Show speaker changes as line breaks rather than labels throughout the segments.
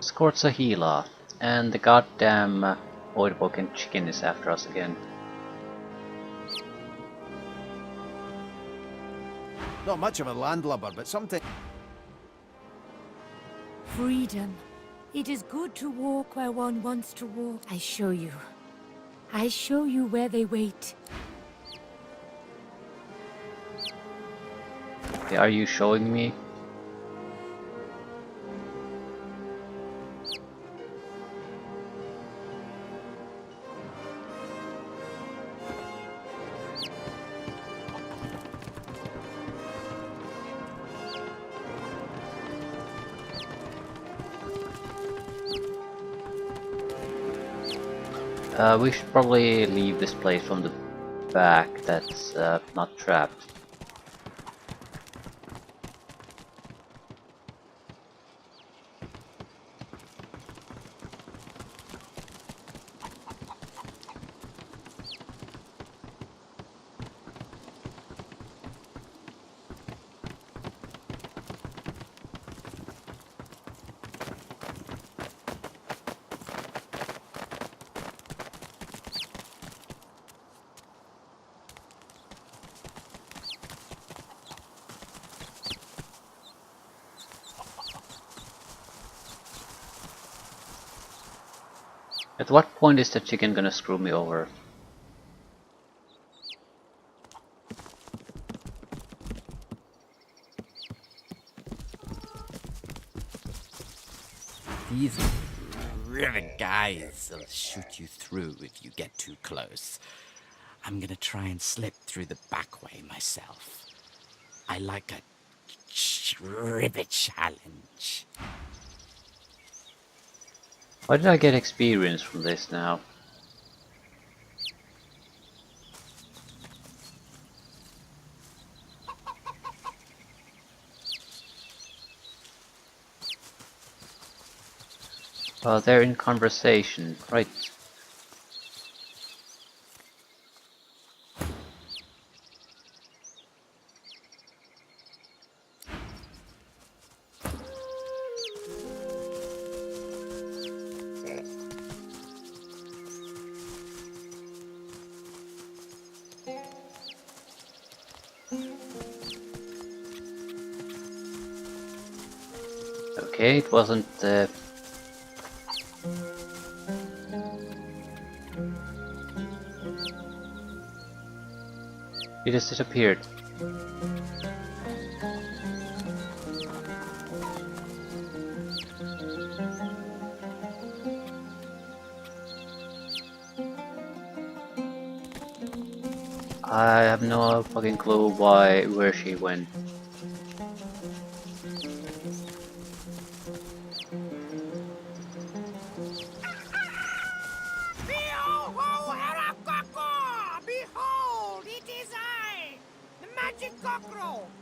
Scorzahila, and the goddamn Voidwoken chicken is after us again.
Not much of a landlubber, but something.
Freedom. It is good to walk where one wants to walk. I show you. I show you where they wait.
Okay, are you showing me? We should probably leave this place from the back that's not trapped. At what point is the chicken gonna screw me over?
These rivet guys will shoot you through if you get too close. I'm gonna try and slip through the back way myself. I like a rivet challenge.
Why did I get experience from this now? They're in conversation, right? Okay, it wasn't It just disappeared. I have no fucking clue where she went.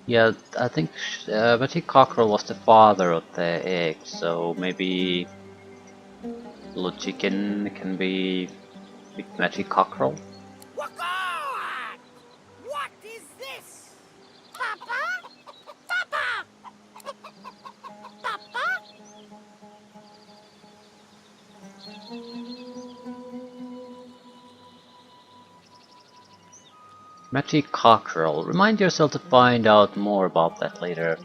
Yeah, I think Magic Cockerel was the father of the egg, so maybe little chicken can be big Magic Cockerel.
What is this? Papa? Papa! Papa?
Magic Cockerel. Remind yourself to find out more about that later.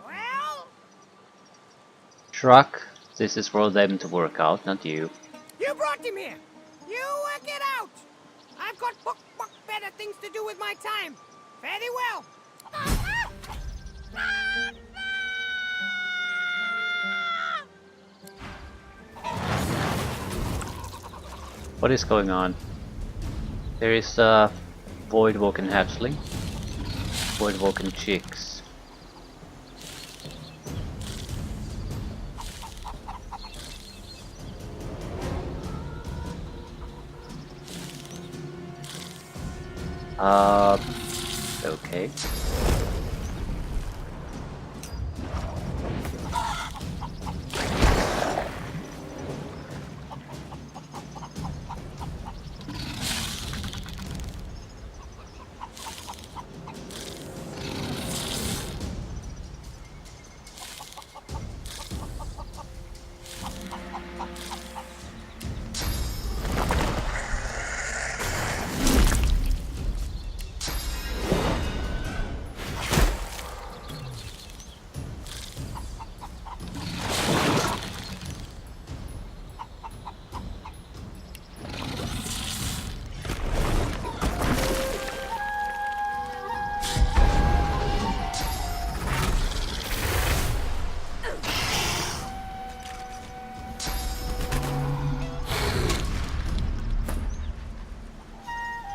Well?
Truck, this is for them to work out, not you.
You brought him here. You work it out. I've got better things to do with my time. Very well.
What is going on? There is a Voidwoken hatchling, Voidwoken chicks. Okay.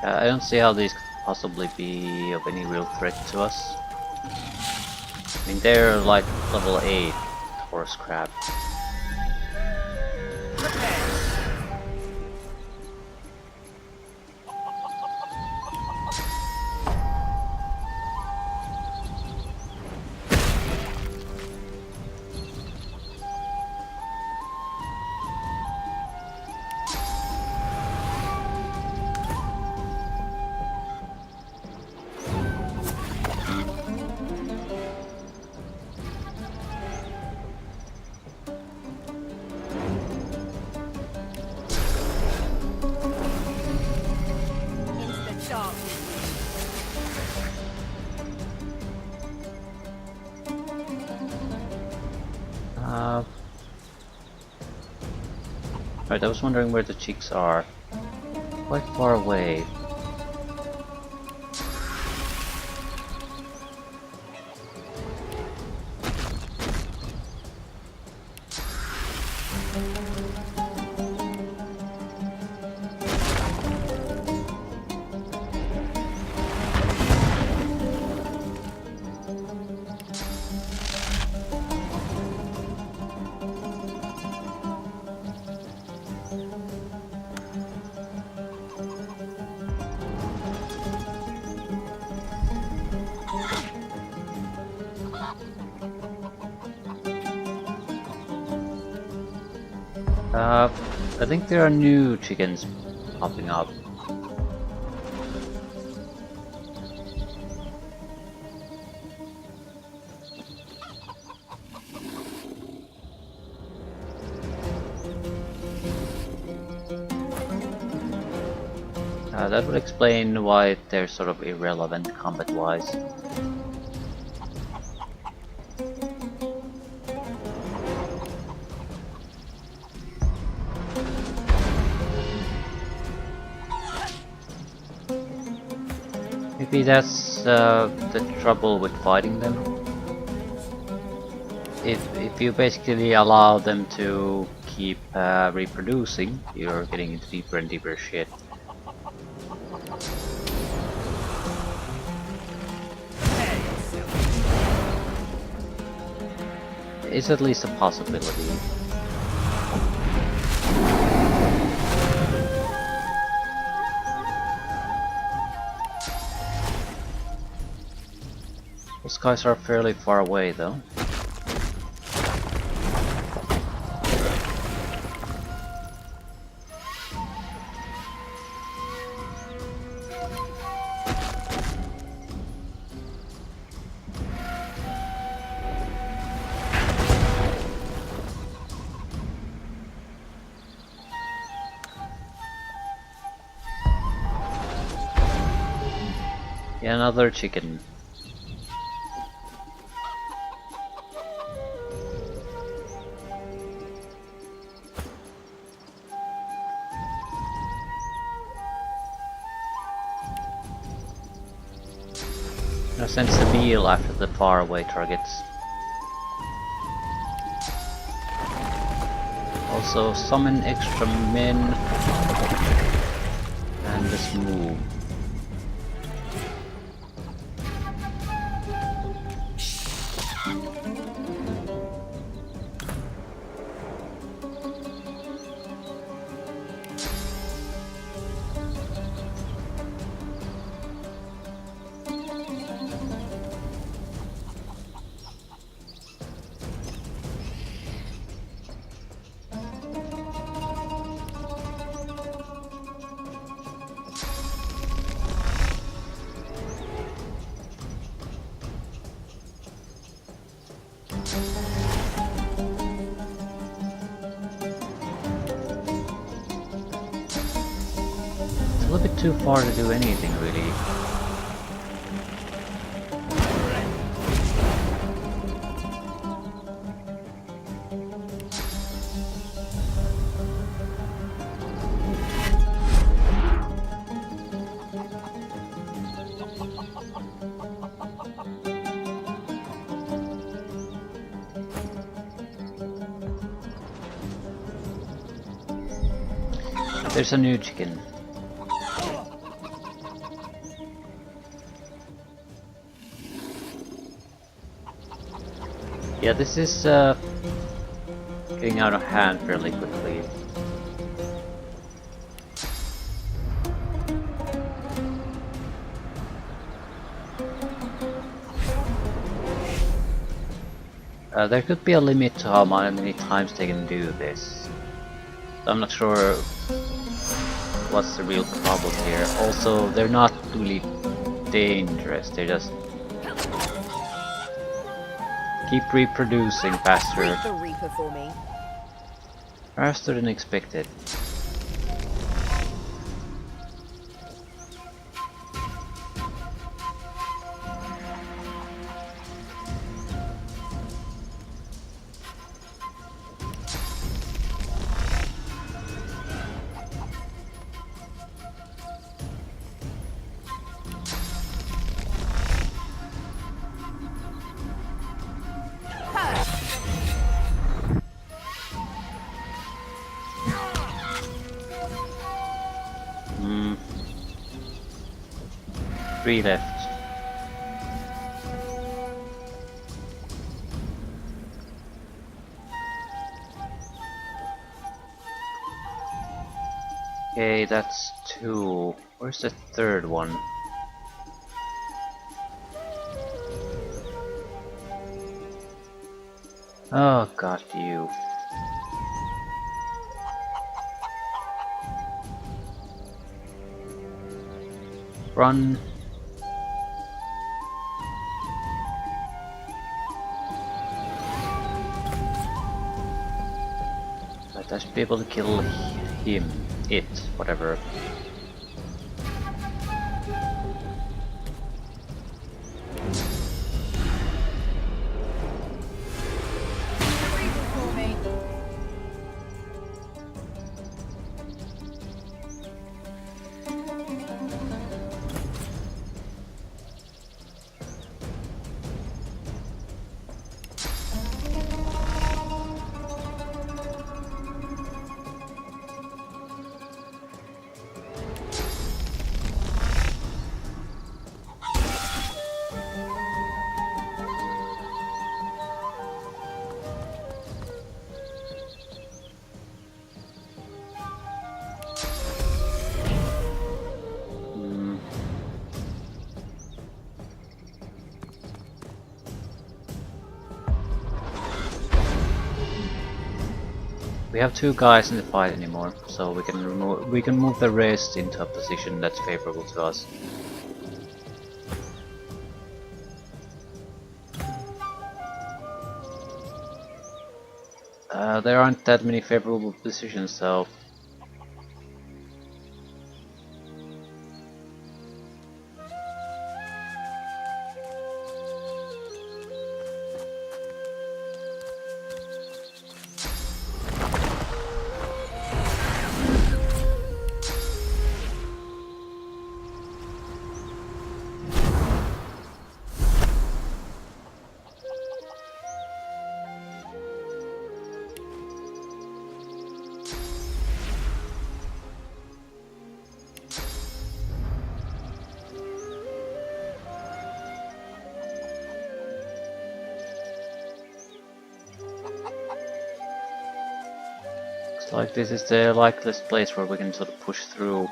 I don't see how these could possibly be of any real threat to us. I mean, they're like level 8 horse crab.
Instant shot.
Right, I was wondering where the chicks are. Quite far away. I think there are new chickens popping up. That would explain why they're sort of irrelevant combat-wise. Maybe that's the trouble with fighting them. If you basically allow them to keep reproducing, you're getting into deeper and deeper shit. It's at least a possibility. Those guys are fairly far away though. Yeah, another chicken. Now sends the meal after the faraway targets. Also summon extra men and just move. It's a little bit too far to do anything really. There's a new chicken. Yeah, this is getting out of hand fairly quickly. There could be a limit to how many times they can do this. I'm not sure what's the real problem here. Also, they're not really dangerous, they just keep reproducing faster.
The Reaper for me.
Faster than expected. Hmm. 3 left. Okay, that's 2. Where's the third one? Oh god, you. Run. Right, I should be able to kill him. It. Whatever.
For me.
Hmm. We have 2 guys in the fight anymore, so we can move the rest into a position that's favorable to us. There aren't that many favorable positions, so looks like this is the likeliest place where we can sort of push through.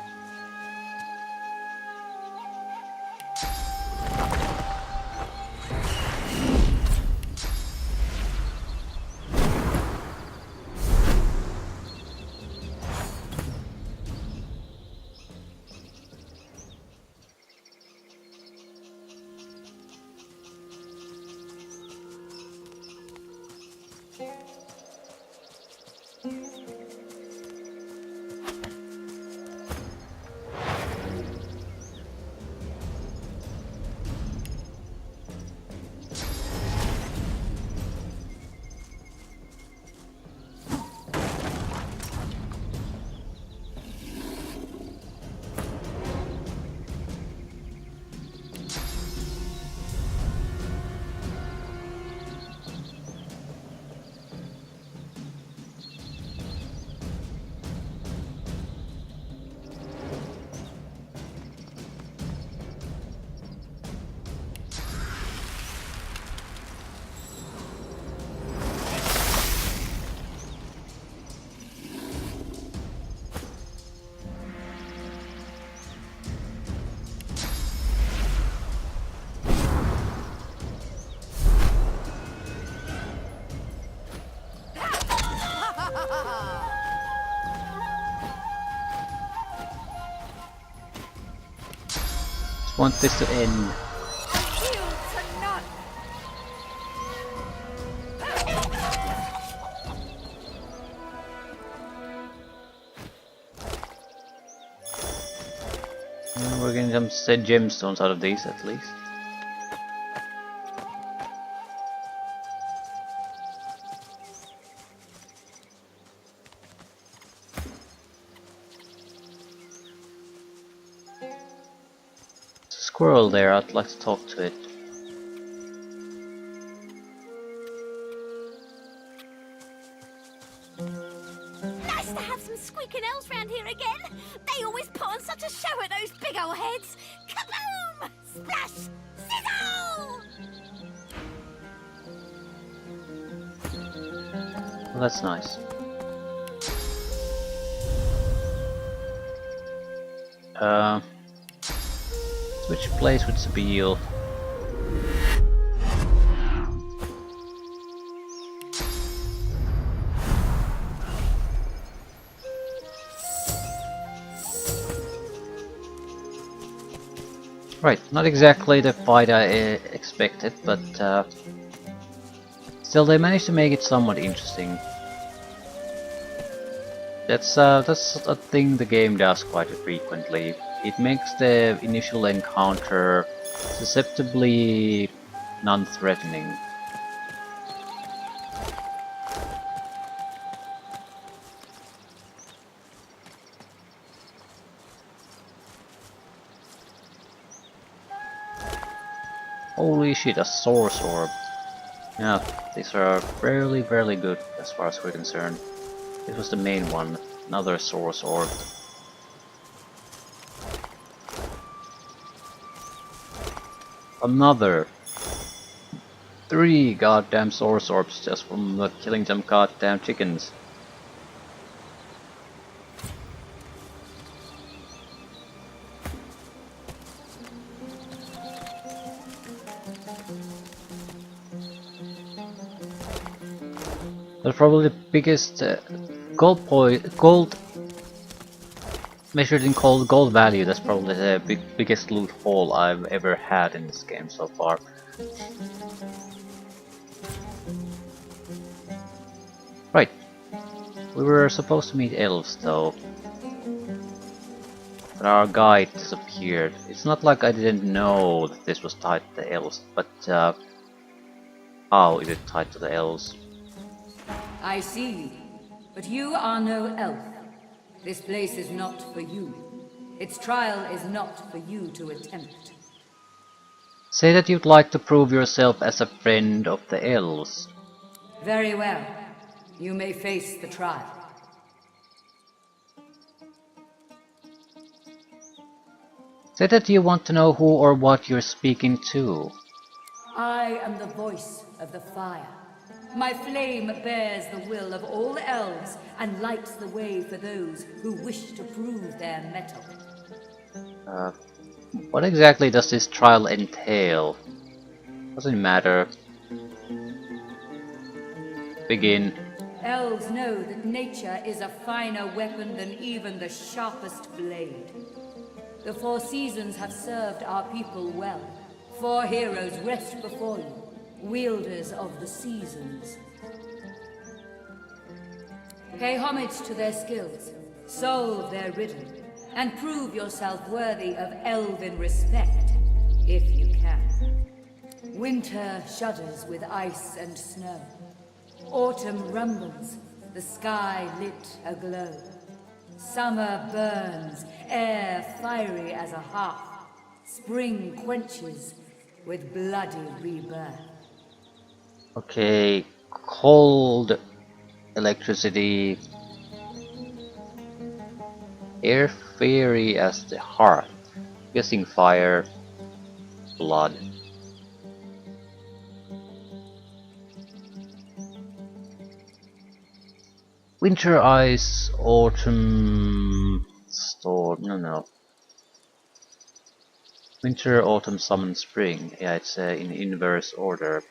Want this to end.
Yield to none.
We're getting some said gemstones out of these at least. There's a squirrel there, I'd like to talk to it.
Nice to have some squeaking elves round here again. They always put on such a show at those big old heads. Kaboom! Splash! Sizzle!
Well, that's nice. Switch place with Sabil. Right, not exactly the fight I expected, but still they managed to make it somewhat interesting. That's a thing the game does quite frequently. It makes the initial encounter susceptibly non-threatening. Holy shit, a source orb. Yeah, these are fairly good as far as we're concerned. This was the main one, another source orb. Another 3 goddamn source orbs just from killing some goddamn chickens. That's probably the biggest gold measured in gold value. That's probably the biggest loot haul I've ever had in this game so far. Right, we were supposed to meet elves though, but our guide disappeared. It's not like I didn't know that this was tied to the elves, but how is it tied to the elves?
I see, but you are no elf. This place is not for you. Its trial is not for you to attempt.
Say that you'd like to prove yourself as a friend of the elves.
Very well. You may face the trial.
Say that you want to know who or what you're speaking to.
I am the voice of the fire. My flame bears the will of all elves and lights the way for those who wish to prove their mettle.
What exactly does this trial entail? Doesn't matter. Begin.
Elves know that nature is a finer weapon than even the sharpest blade. The 4 seasons have served our people well. 4 heroes rest before you, wielders of the seasons. Pay homage to their skills, solve their riddle, and prove yourself worthy of elven respect, if you can. Winter shudders with ice and snow. Autumn rumbles, the sky lit aglow. Summer burns, air fiery as a hearth. Spring quenches with bloody rebirth.
Okay, cold, electricity, air fairy as the hearth, guessing fire, blood. Winter ice, autumn storm, no. Winter, autumn, summon, spring. Yeah, it's in inverse order.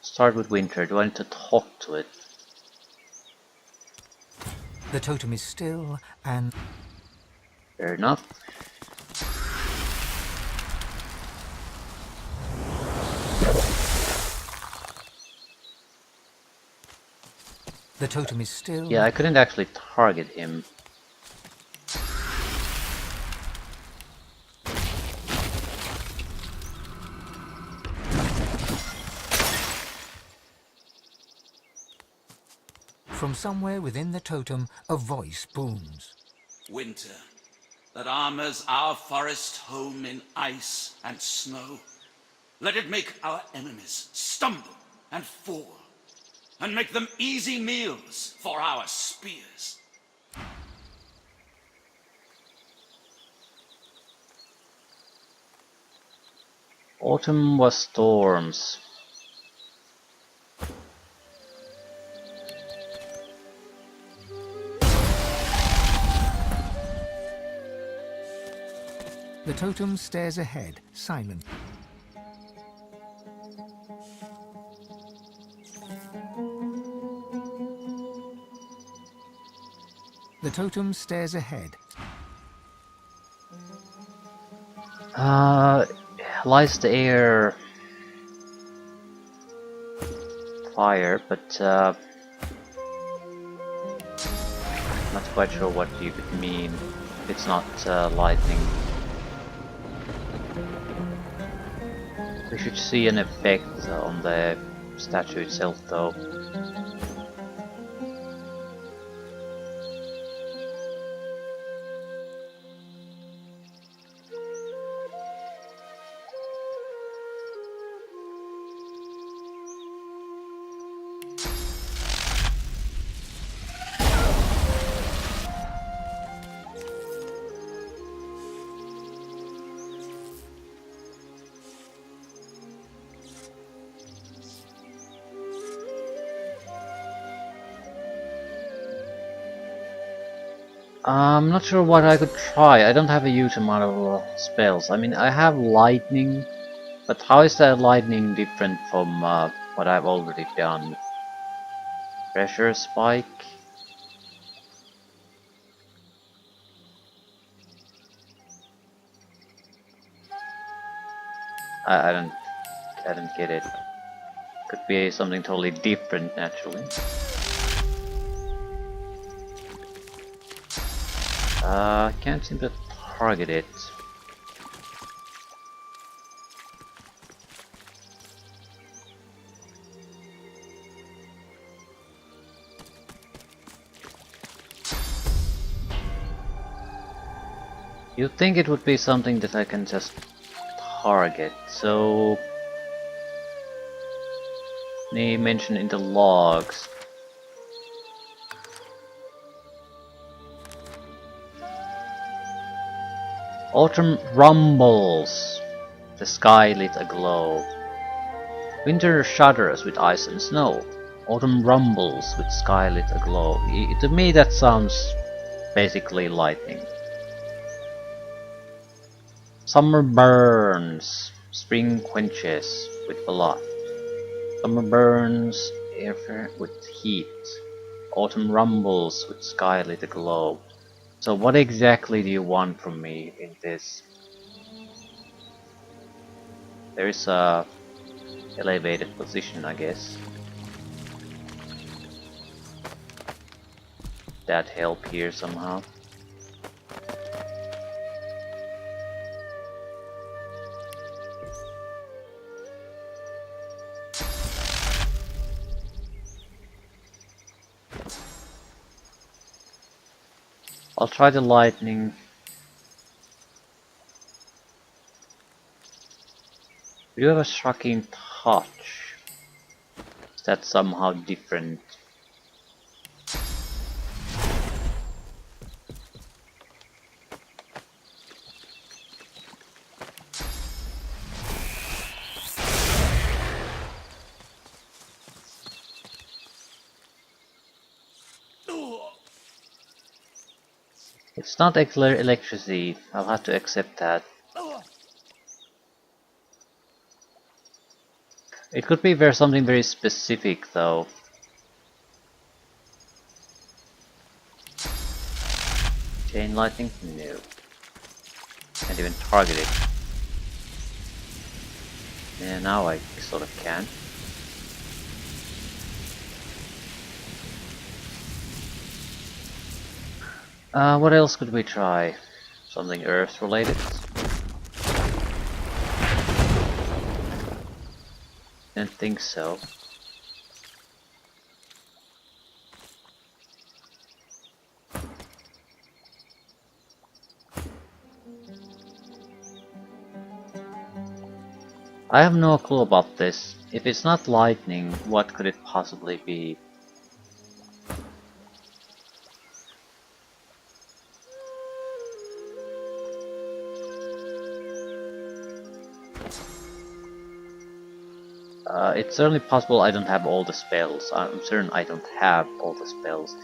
Start with winter. Do I need to talk to it?
The totem is still and...
Fair enough.
The totem is still...
Yeah, I couldn't actually target him.
From somewhere within the totem, a voice booms.
Winter, that armors our forest home in ice and snow. Let it make our enemies stumble and fall, and make them easy meals for our spears.
Autumn was storms.
The totem stares ahead, silent. The totem stares ahead.
Lights the air fire, but not quite sure what you could mean. It's not lightning. We should see an effect on the statue itself, though. I'm not sure what I could try. I don't have a huge amount of spells. I mean, I have lightning, but how is that lightning different from what I've already done? Pressure spike? I don't get it. Could be something totally different, naturally. Can't seem to target it. You'd think it would be something that I can just target, so... They mention in the logs. Autumn rumbles, the sky lit aglow. Winter shudders with ice and snow. Autumn rumbles with sky lit aglow. To me that sounds basically lightning. Summer burns, spring quenches with blood. Summer burns, air with heat. Autumn rumbles with sky lit aglow. So what exactly do you want from me in this? There is a elevated position, I guess. That help here somehow. I'll try the lightning. You have a shocking touch. Is that somehow different? It's not electricity. I'll have to accept that. It could be something very specific, though. Chain lightning? No. can't even target it. Yeah, now I sort of can. What else could we try? Something Earth related? Didn't think so. I have no clue about this. If it's not lightning, what could it possibly be? It's certainly possible I don't have all the spells. I'm certain I don't have all the spells.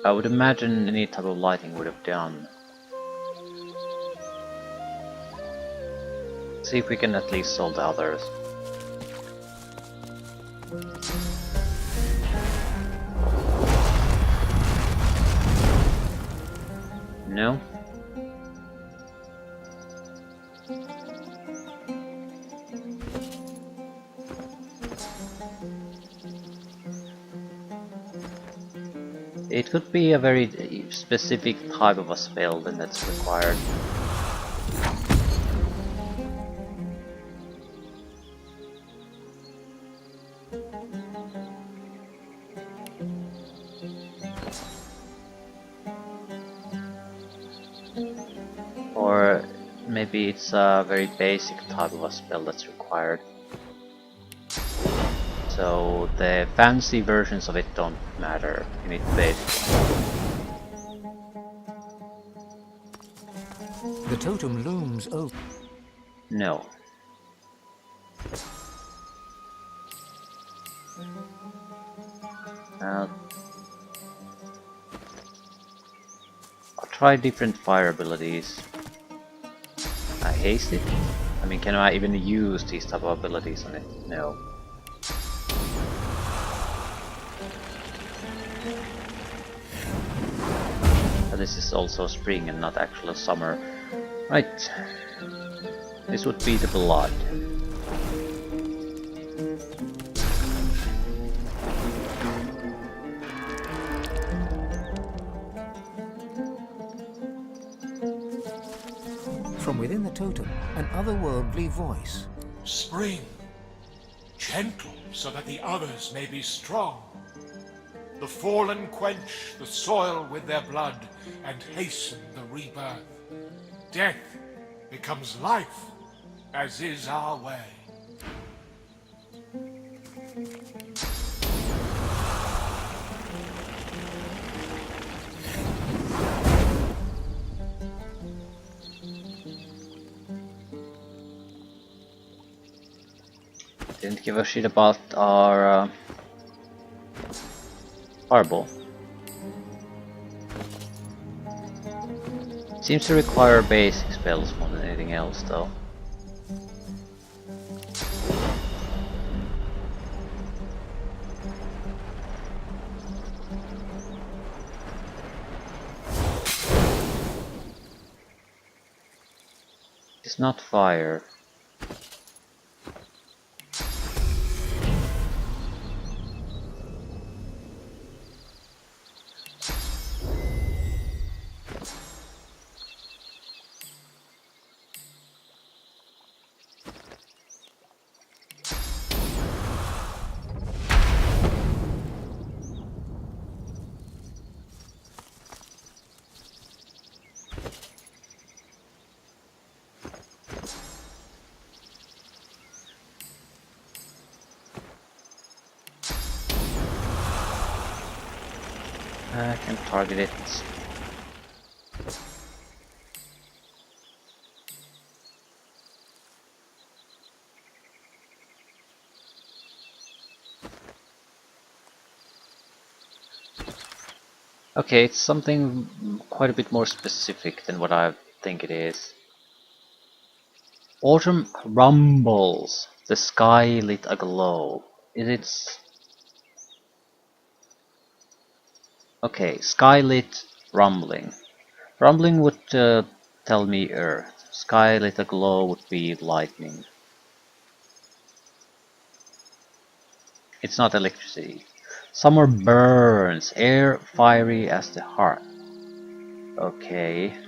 I would imagine any type of lightning would have done. See if we can at least solve the others. No? It could be a very specific type of a spell then that's required. Or maybe it's a very basic type of a spell that's required. So the fancy versions of it don't matter. You need basic.
The totem looms over.
No. I'll try different fire abilities. I haste it. I mean, can I even use these type of abilities on it? No. But this is also spring and not actual summer. Right. This would be the blood.
From within the totem, an otherworldly voice.
Spring, gentle so that the others may be strong. The fallen quench the soil with their blood and hasten the rebirth. Death becomes life, as is our way.
Didn't give a shit about our fireball. Seems to require basic spells more than anything else, though. It's not fire. I can target it. Okay, it's something quite a bit more specific than what I think it is. Autumn rumbles, the sky lit aglow. It's okay, sky lit rumbling. Rumbling would tell me earth. Sky lit aglow would be lightning. It's not electricity. Summer burns, air fiery as the heart. Okay.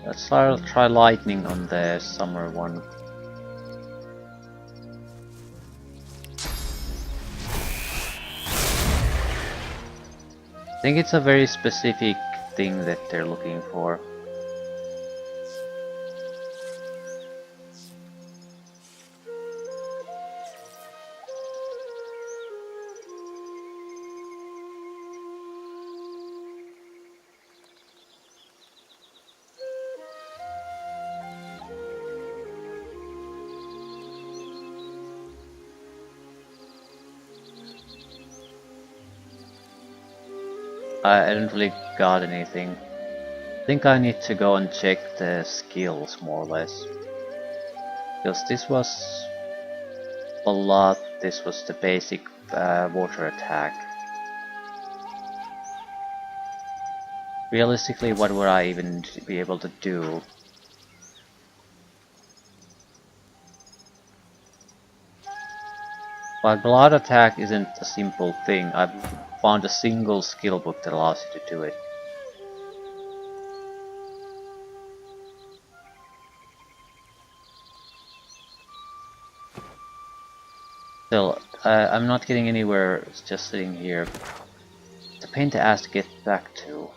Let's try lightning on the summer one. I think it's a very specific thing that they're looking for. I didn't really got anything. I think I need to go and check the skills more or less. Because this was a lot, this was the basic water attack. Realistically, what would I even be able to do? But blood attack isn't a simple thing. I've found a single skill book that allows you to do it. Still, I'm not getting anywhere just sitting here. It's a pain to ask to get back to.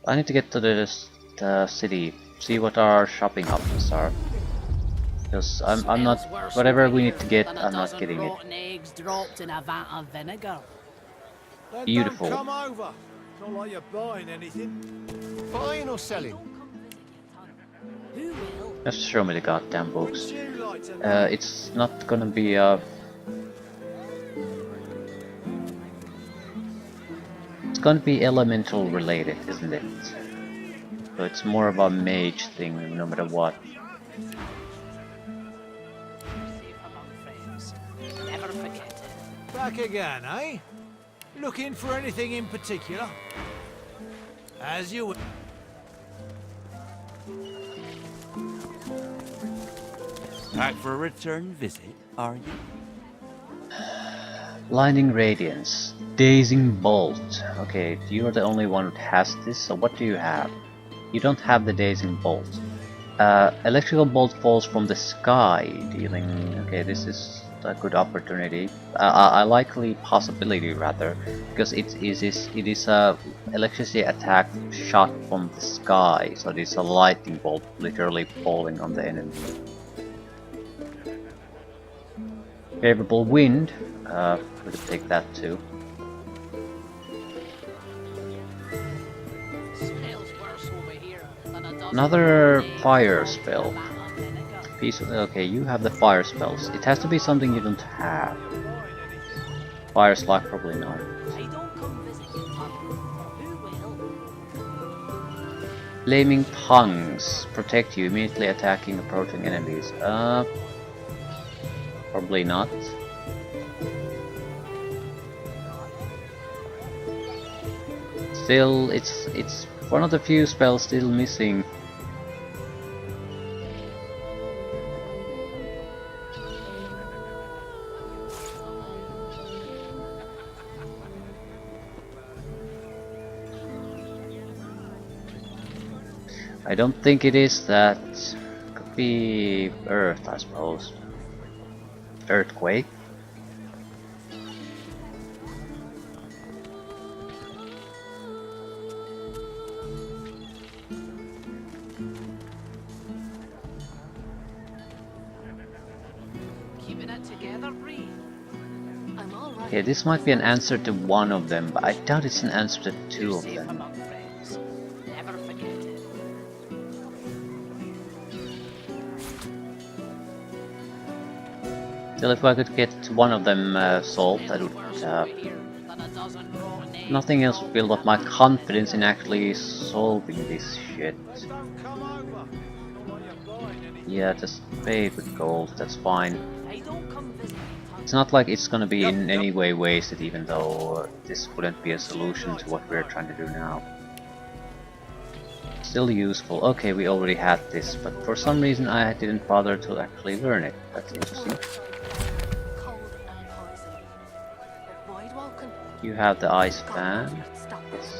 I need to get to the city, see what our shopping options are. Because I'm not, whatever we need to get, I'm not getting it. Beautiful.
Come over. Not like you're buying anything. Buying or selling?
Just show me the goddamn books. It's not gonna be a... It's gonna be elemental related, isn't it? So it's more of a mage thing, no matter what.
Back again, eh? Looking for anything in particular? As you...
Back for a return visit, are you?
Blinding Radiance. Dazing Bolt. Okay, you're the only one who has this, so what do you have? You don't have the Dazing Bolt. Electrical Bolt falls from the sky, dealing... Okay, this is a good opportunity. A likely possibility, rather, because it is a electricity attack shot from the sky, so it is a lightning bolt literally falling on the enemy. Favorable wind, we could take that too. Another fire spell. Okay, you have the fire spells. It has to be something you don't have. Fire slug, probably not. Flaming tongues protect you, immediately attacking approaching enemies. Probably not. Still, it's one of the few spells still missing. I don't think it is that. Could be Earth, I suppose. Earthquake.
Keeping it together, Bree. I'm all right.
Okay, this might be an answer to one of them, but I doubt it's an answer to two of them.
Never forget it.
Still, if I could get one of them solved, that would Nothing else will build up my confidence in actually solving this shit. Yeah, just pay with gold, that's fine. It's not like it's gonna be in any way wasted, even though this wouldn't be a solution to what we're trying to do now. Still useful. Okay, we already had this, but for some reason I didn't bother to actually learn it. That's interesting. You have the ice fan. Yes.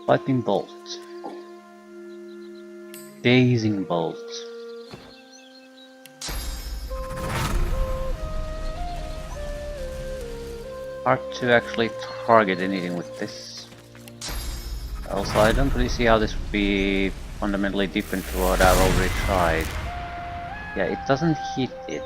Lightning bolt. Dazing bolt. Hard to actually target anything with this. Also, I don't really see how this would be fundamentally different to what I've already tried. Yeah, it doesn't hit it.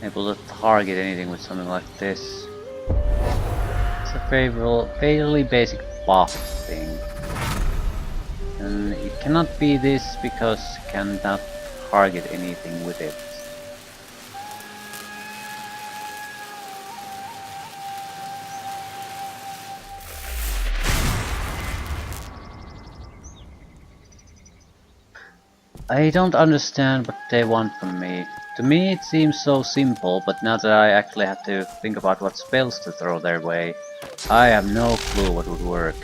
Able to target anything with something like this. It's a fairly basic buff thing. And it cannot be this because it cannot target anything with it. I don't understand what they want from me. To me it seems so simple, but now that I actually have to think about what spells to throw their way, I have no clue what would work.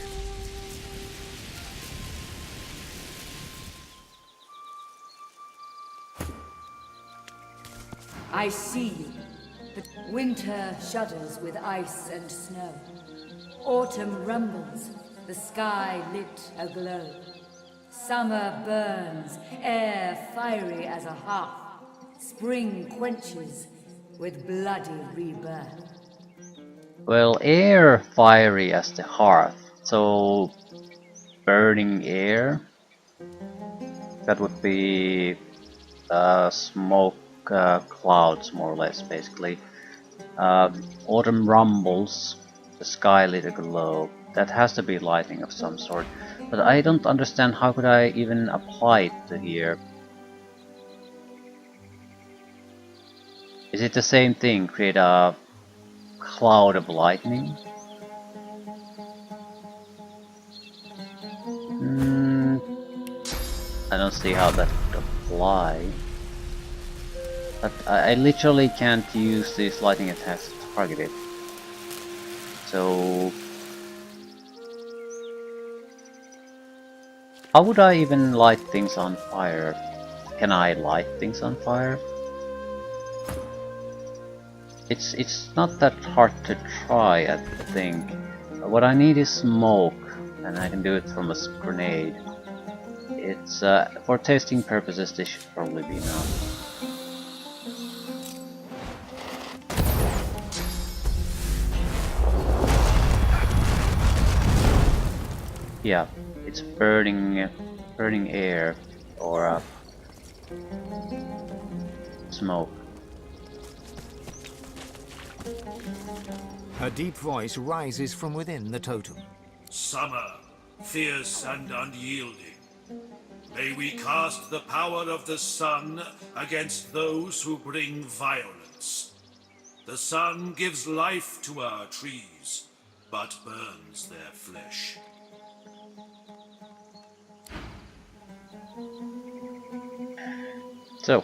I see you, but winter shudders with ice and snow. Autumn rumbles, the sky lit aglow. Summer burns, air fiery as a hearth. Spring quenches with bloody rebirth.
Well, air fiery as the hearth, so burning air? That would be smoke clouds, more or less, basically. Autumn rumbles, the sky lit aglow. That has to be lightning of some sort. But I don't understand how could I even apply it to here. Is it the same thing? Create a cloud of lightning? I don't see how that would apply. But I literally can't use this lightning attack to target it. So how would I even light things on fire? Can I light things on fire? It's not that hard to try, I think. What I need is smoke, and I can do it from a grenade. It's for testing purposes, this should probably be enough. Yeah, it's burning air or smoke.
A deep voice rises from within the totem.
Summer, fierce and unyielding. May we cast the power of the sun against those who bring violence. The sun gives life to our trees, but burns their flesh.
So,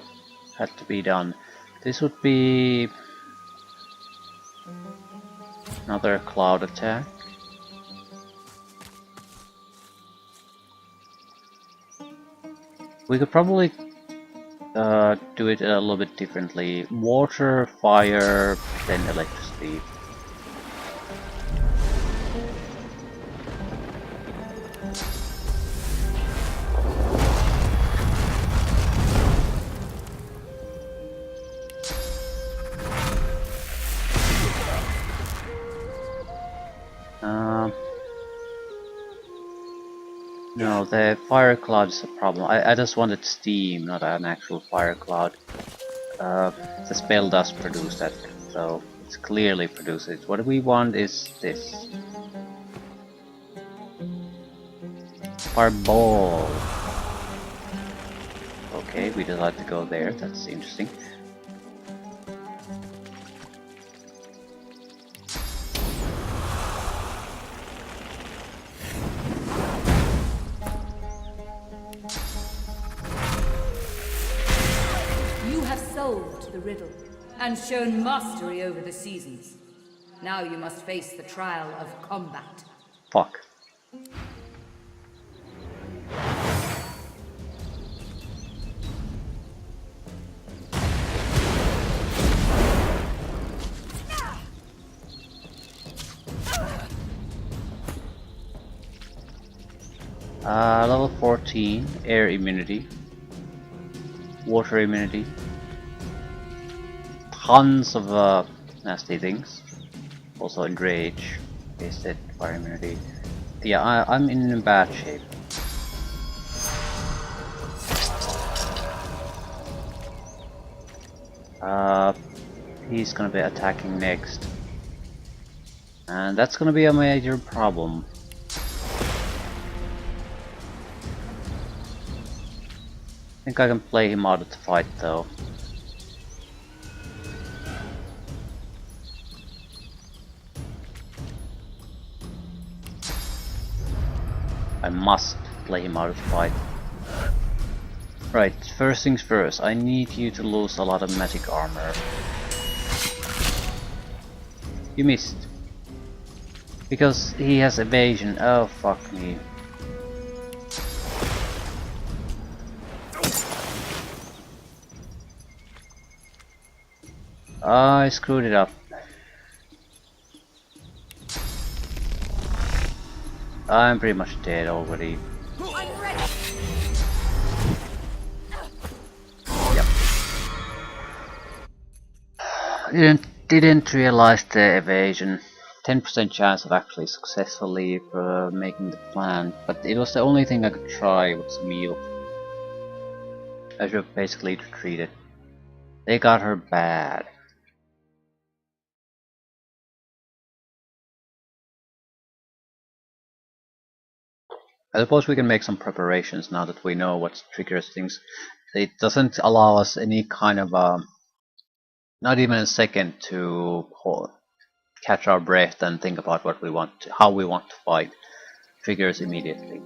had to be done. This would be another cloud attack. We could probably do it a little bit differently. Water, fire, then electricity. No, the fire cloud is a problem. I just wanted steam, not an actual fire cloud. The spell does produce that, so it's clearly produces it. What we want is this. Fireball! Okay, we decided to go there, that's interesting.
Solved the riddle and shown mastery over the seasons. Now you must face the trial of combat.
Fuck. Level 14, air immunity, water immunity. Tons of nasty things. Also enrage, wasted fire immunity. Yeah, I'm in bad shape. He's gonna be attacking next, and that's gonna be a major problem. I think I can play him out of the fight though. I must play him out of the fight. Right, first things first, I need you to lose a lot of magic armor. You missed. Because he has evasion. Oh, fuck me. I screwed it up. I'm pretty much dead already.
I'm ready.
Yep. Didn't realize the evasion. 10% chance of actually successfully making the plan, but it was the only thing I could try with some meal. I should have basically retreated. They got her bad. I suppose we can make some preparations now that we know what triggers things. It doesn't allow us any kind of not even a second to catch our breath and think about what we want to, how we want to fight. Triggers immediately.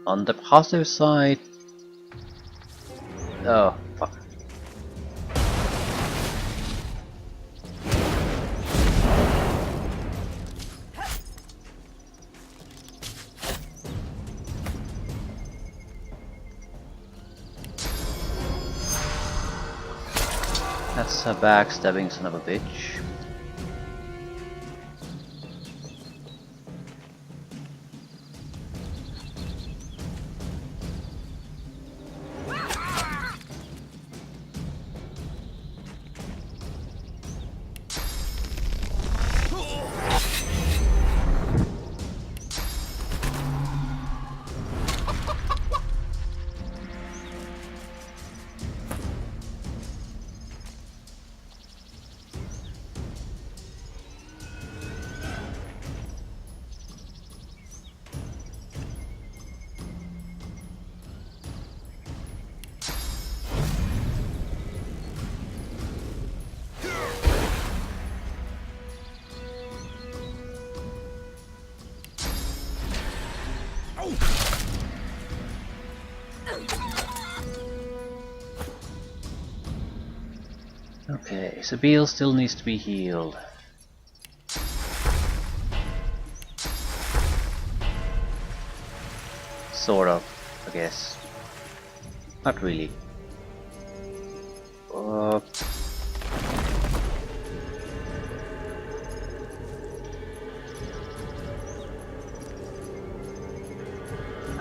On the positive side, oh fuck. That's a backstabbing son of a bitch. Okay, Sabine still needs to be healed. Sort of, I guess. Not really.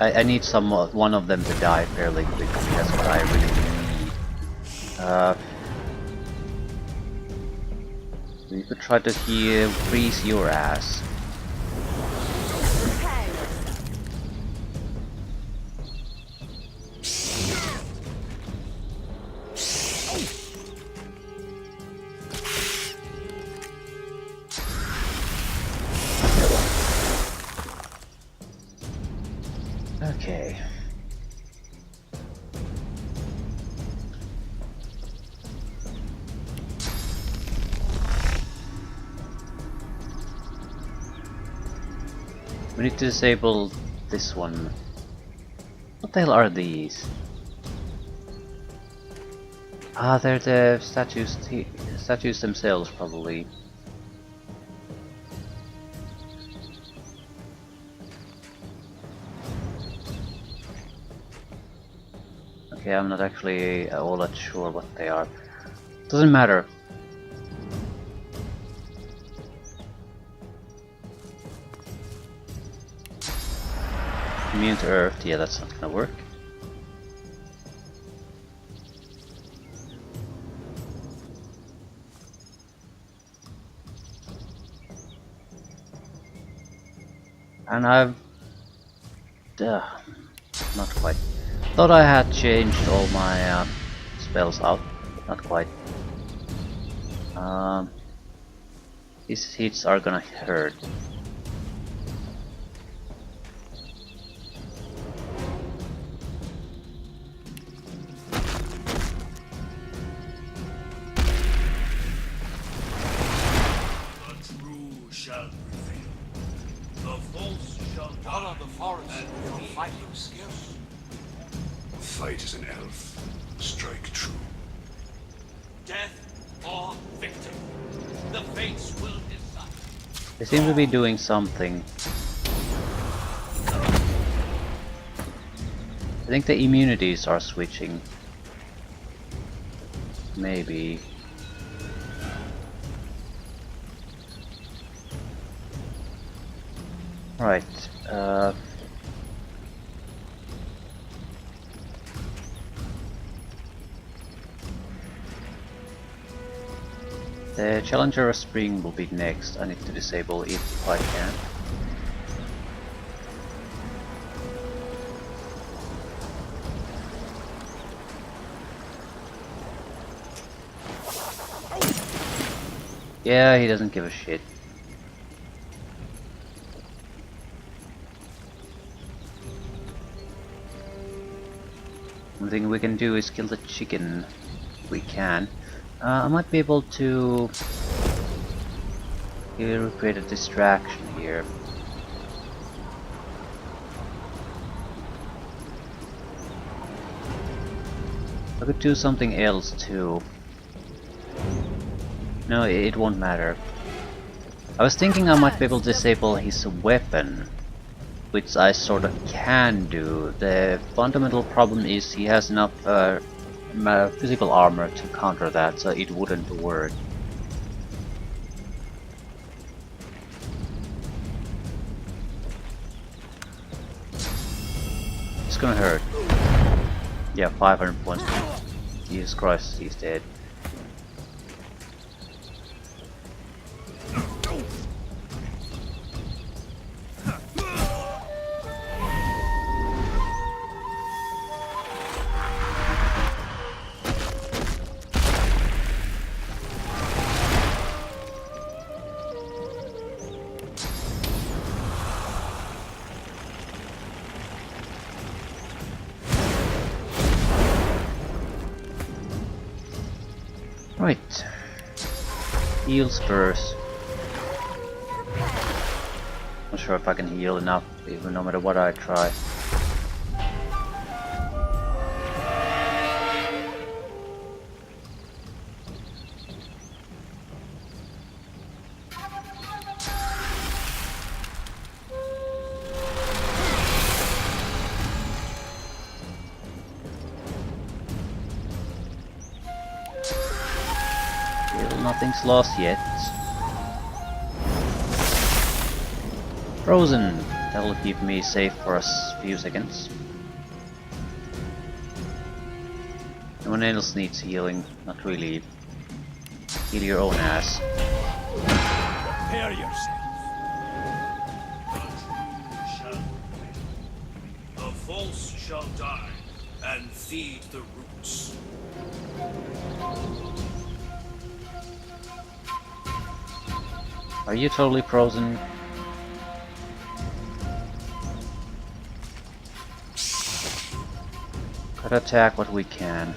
I need one of them to die fairly quickly. That's what I really need. We could try to freeze your ass. Okay. We need to disable this one. What the hell are these? Ah, they're the statues themselves, probably. Okay, I'm not actually all that sure what they are. Doesn't matter. Immune to Earth, yeah, that's not gonna work. And I've... not quite. Thought I had changed all my spells out, but not quite. These hits are gonna hurt.
The true shall prevail. The false shall
Follow the forest with your fighting skills.
Fight as an elf. Strike true.
Death or victory. The fates will decide.
They seem to be doing something. I think the immunities are switching. Maybe. Right. The Challenger of Spring will be next. I need to disable it if I can. Yeah, he doesn't give a shit. One thing we can do is kill the chicken. If we can. I might be able to create a distraction here. I could do something else too. No, it won't matter. I was thinking I might be able to disable his weapon, which I sort of can do. The fundamental problem is he has enough physical armor to counter that, so it wouldn't work. It's gonna hurt. Yeah, 500 points. Jesus Christ, he's dead. Right. Heals first. Not sure if I can heal enough, even no matter what I try. Still nothing's lost yet. Frozen! That'll keep me safe for a few seconds. No one else needs healing, not really. Heal your own ass.
Prepare yourself.
The false shall die and feed the roots.
Are you totally frozen? Gotta attack what we can.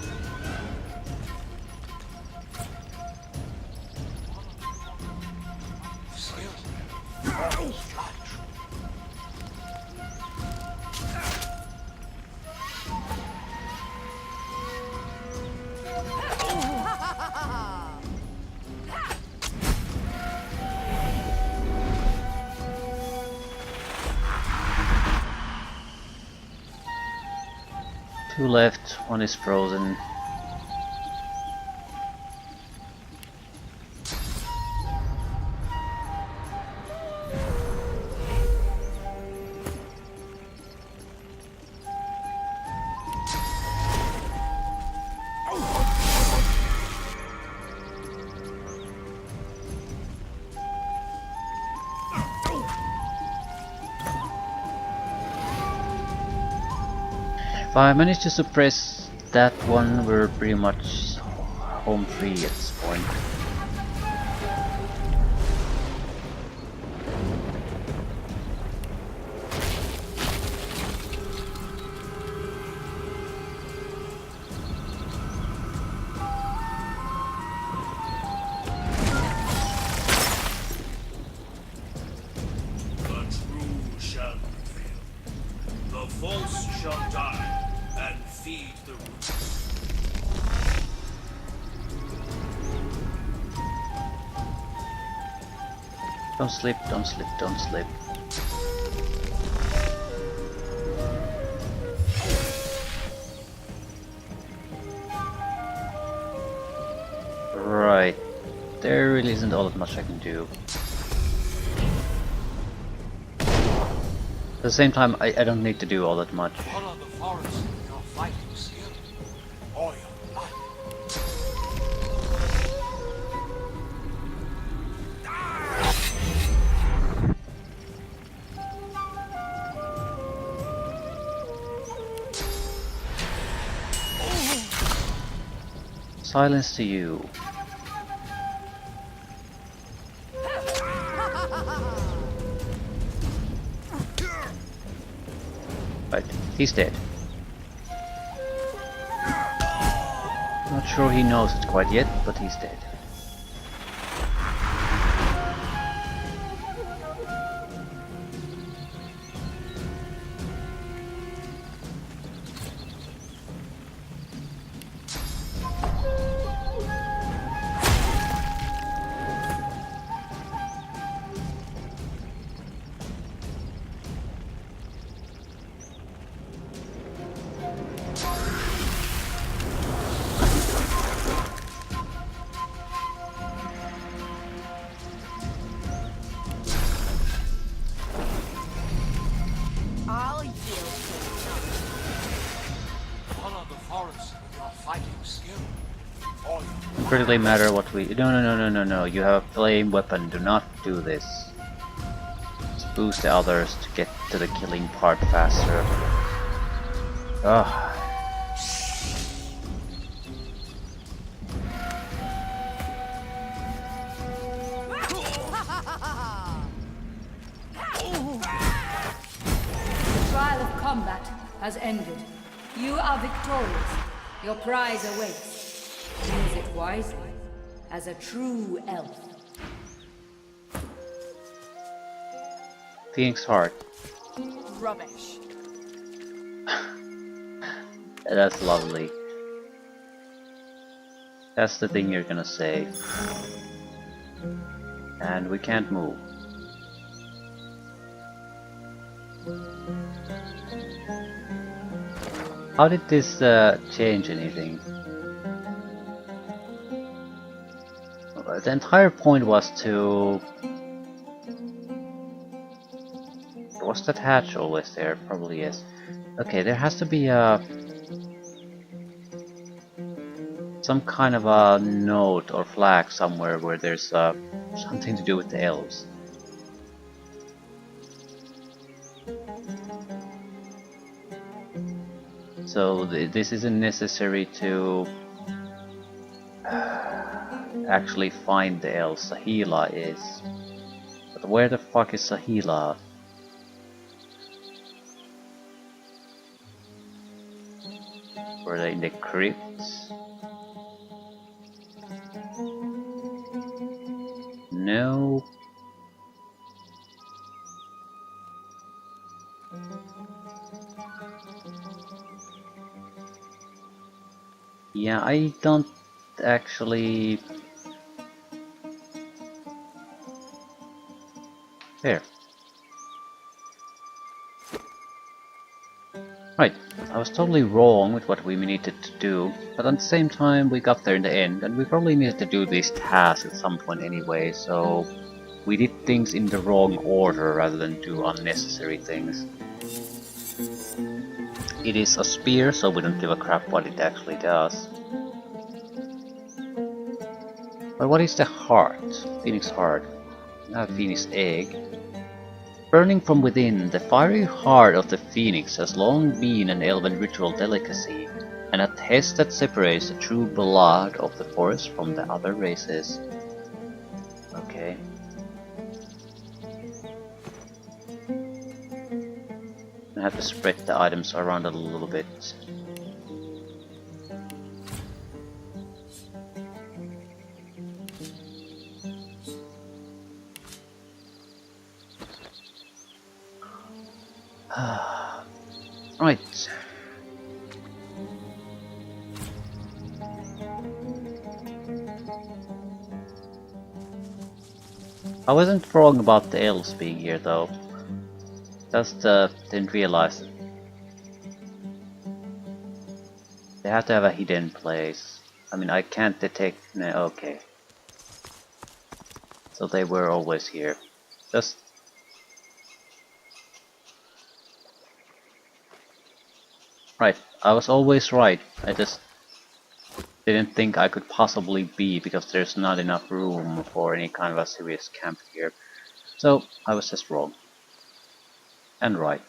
Two left, one is frozen. If I manage to suppress that one, we're pretty much home free at this point.
The true shall prevail. The false shall die and feed the roots.
Don't slip, don't slip, don't slip. Right. There really isn't all that much I can do. At the same time, I don't need to do all that much.
Follow the forest with your fighting skill, or your blood.
Silence to you. Right, he's dead. Not sure he knows it quite yet, but he's dead.
I'll yield to
Follow the forest with your fighting skill, or your
Doesn't really matter what we... No, you have a flame weapon, do not do this. Let's boost the others to get to the killing part faster. Ugh.
The trial of combat has ended. You are victorious. Your prize awaits. Use it wisely, as a true elf.
Phoenix Heart.
rubbish.
That's lovely. That's the thing you're gonna say. And we can't move. How did this change anything? the entire point was to... Was that hatch always there? Probably is. Okay, there has to be a... some kind of a note or flag somewhere where there's something to do with the elves. So this isn't necessary to actually find the elves. Sahila is. But where the fuck is Sahila? Were they in the crypts? No. Yeah, I don't actually... There. Right, I was totally wrong with what we needed to do, but at the same time we got there in the end, and we probably needed to do these tasks at some point anyway, so we did things in the wrong order rather than do unnecessary things. It is a spear, so we don't give a crap what it actually does. But what is the heart? Phoenix heart. Now Phoenix egg. Burning from within, the fiery heart of the phoenix has long been an elven ritual delicacy, and a test that separates the true blood of the forest from the other races. Okay. I have to spread the items around a little bit. Right. I wasn't wrong about the elves being here though. Just didn't realize it. They have to have a hidden place. I mean, I can't detect... No, okay. So they were always here. Just... Right, I was always right. I just didn't think I could possibly be, because there's not enough room for any kind of a serious camp here. So, I was just wrong. And right.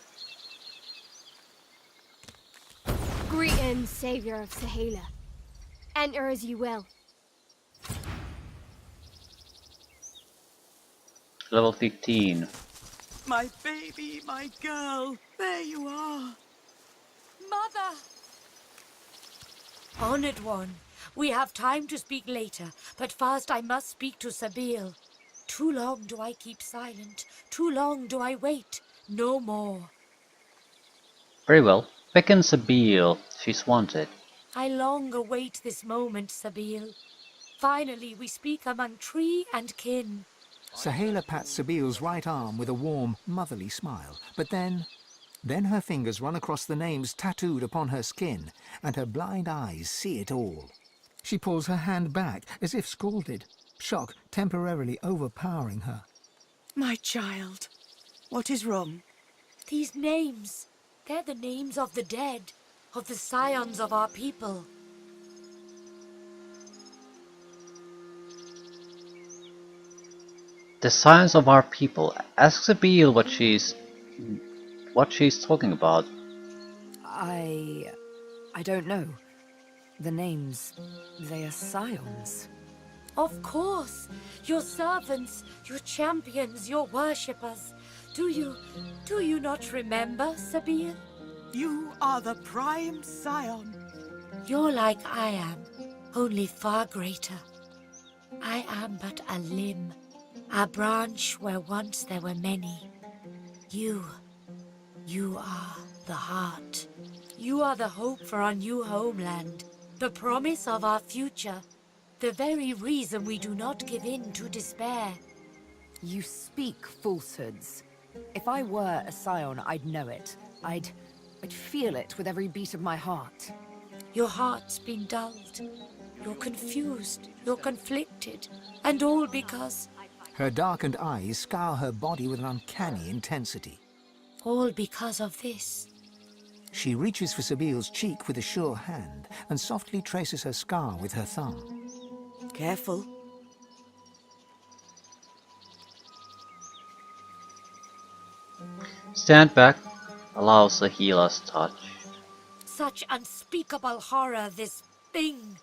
Greetings, savior of Sahela. Enter as you will.
Level 15.
My baby, my girl, there you are.
Mother! Honored one, we have time to speak later, but first I must speak to Sabil. Too long do I keep silent, too long do I wait, no more.
Very well. Beckon Sabil. She's wanted.
I long await this moment, Sabil. Finally we speak among tree and kin.
Sahela pats Sabil's right arm with a warm, motherly smile, but then her fingers run across the names tattooed upon her skin, and her blind eyes see it all. She pulls her hand back as if scalded, shock temporarily overpowering her.
My child, what is wrong?
These names, they're the names of the dead, of the scions of our people.
The science of our people. Ask Sabil what she's talking about.
I don't know. The names, they are scions.
Of course, your servants, your champions, your worshippers. Do you not remember, Sabil?
You are the prime scion.
You're like I am, only far greater. I am but a limb, a branch where once there were many. You are the heart. You are the hope for our new homeland, the promise of our future, the very reason we do not give in to despair.
You speak falsehoods. If I were a scion, I'd know it. I'd feel it with every beat of my heart.
Your heart's been dulled. You're confused, you're conflicted, and all because...
Her darkened eyes scour her body with an uncanny intensity.
All because of this.
She reaches for Sabile's cheek with a sure hand and softly traces her scar with her thumb.
Careful.
Stand back. Allows a healer's touch.
Such unspeakable horror, this thing.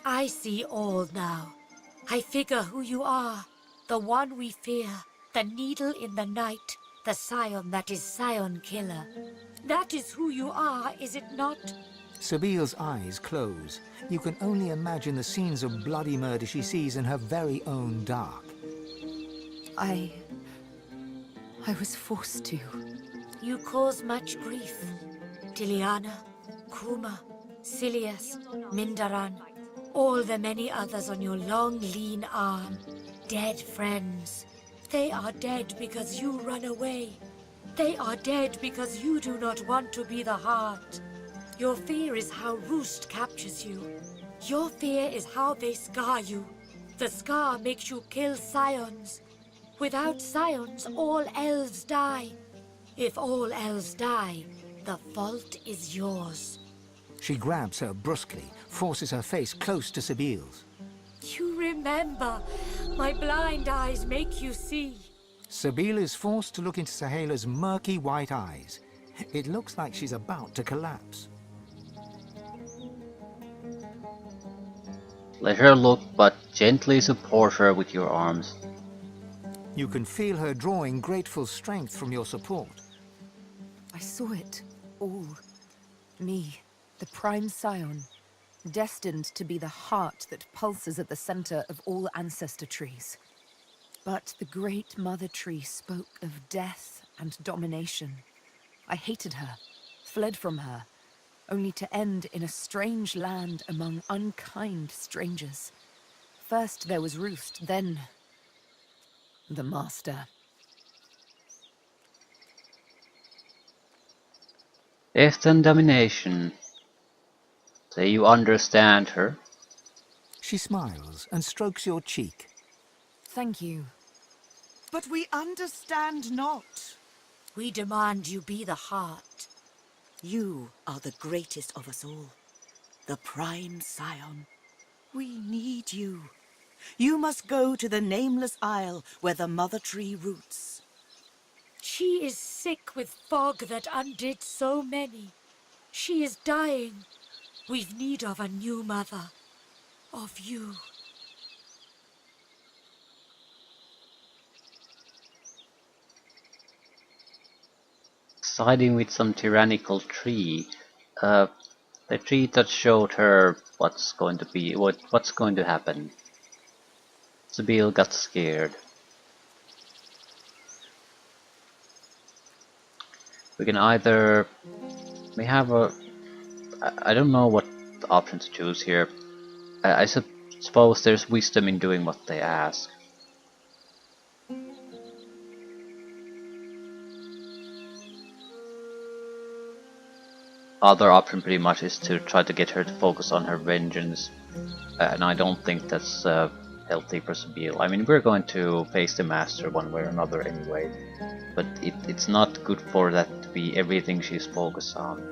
I see all now. I figure who you are. The one we fear. The needle in the night. The scion that is scion killer. That is who you are, is it not?
Sabile's eyes close. You can only imagine the scenes of bloody murder she sees in her very own dark.
I was forced to.
You cause much grief. Tiliana, Kuma, Silius, Mindaran, all the many others on your long, lean arm. Dead friends. They are dead because you run away. They are dead because you do not want to be the heart. Your fear is how Roost captures you. Your fear is how they scar you. The scar makes you kill scions. Without scions, all elves die. If all elves die, the fault is yours.
She grabs her brusquely, forces her face close to Sabile's.
You remember. My blind eyes make you see.
Sabile is forced to look into Sahela's murky white eyes. It looks like she's about to collapse.
Let her look, but gently support her with your arms.
You can feel her drawing grateful strength from your support.
I saw it all. Me, the prime scion, destined to be the heart that pulses at the center of all ancestor trees. But the great mother tree spoke of death and domination. I hated her, fled from her, only to end in a strange land among unkind strangers. First there was Roost, then the Master.
Death and domination. Say you understand her.
She smiles and strokes your cheek.
Thank you.
But we understand not.
We demand you be the heart.
You are the greatest of us all. The prime scion. We need you. You must go to the nameless isle where the mother tree roots.
She is sick with fog that undid so many. She is dying. We've need of a new mother. Of you.
Siding with some tyrannical tree. The tree that showed her what's going to happen. Sabile got scared. We can either... We have a... I don't know what option to choose here. I suppose there's wisdom in doing what they ask. Other option pretty much is to try to get her to focus on her vengeance. And I don't think that's healthy for Sabile. I mean, we're going to face the master one way or another anyway. But it's not good for that to be everything she's focused on.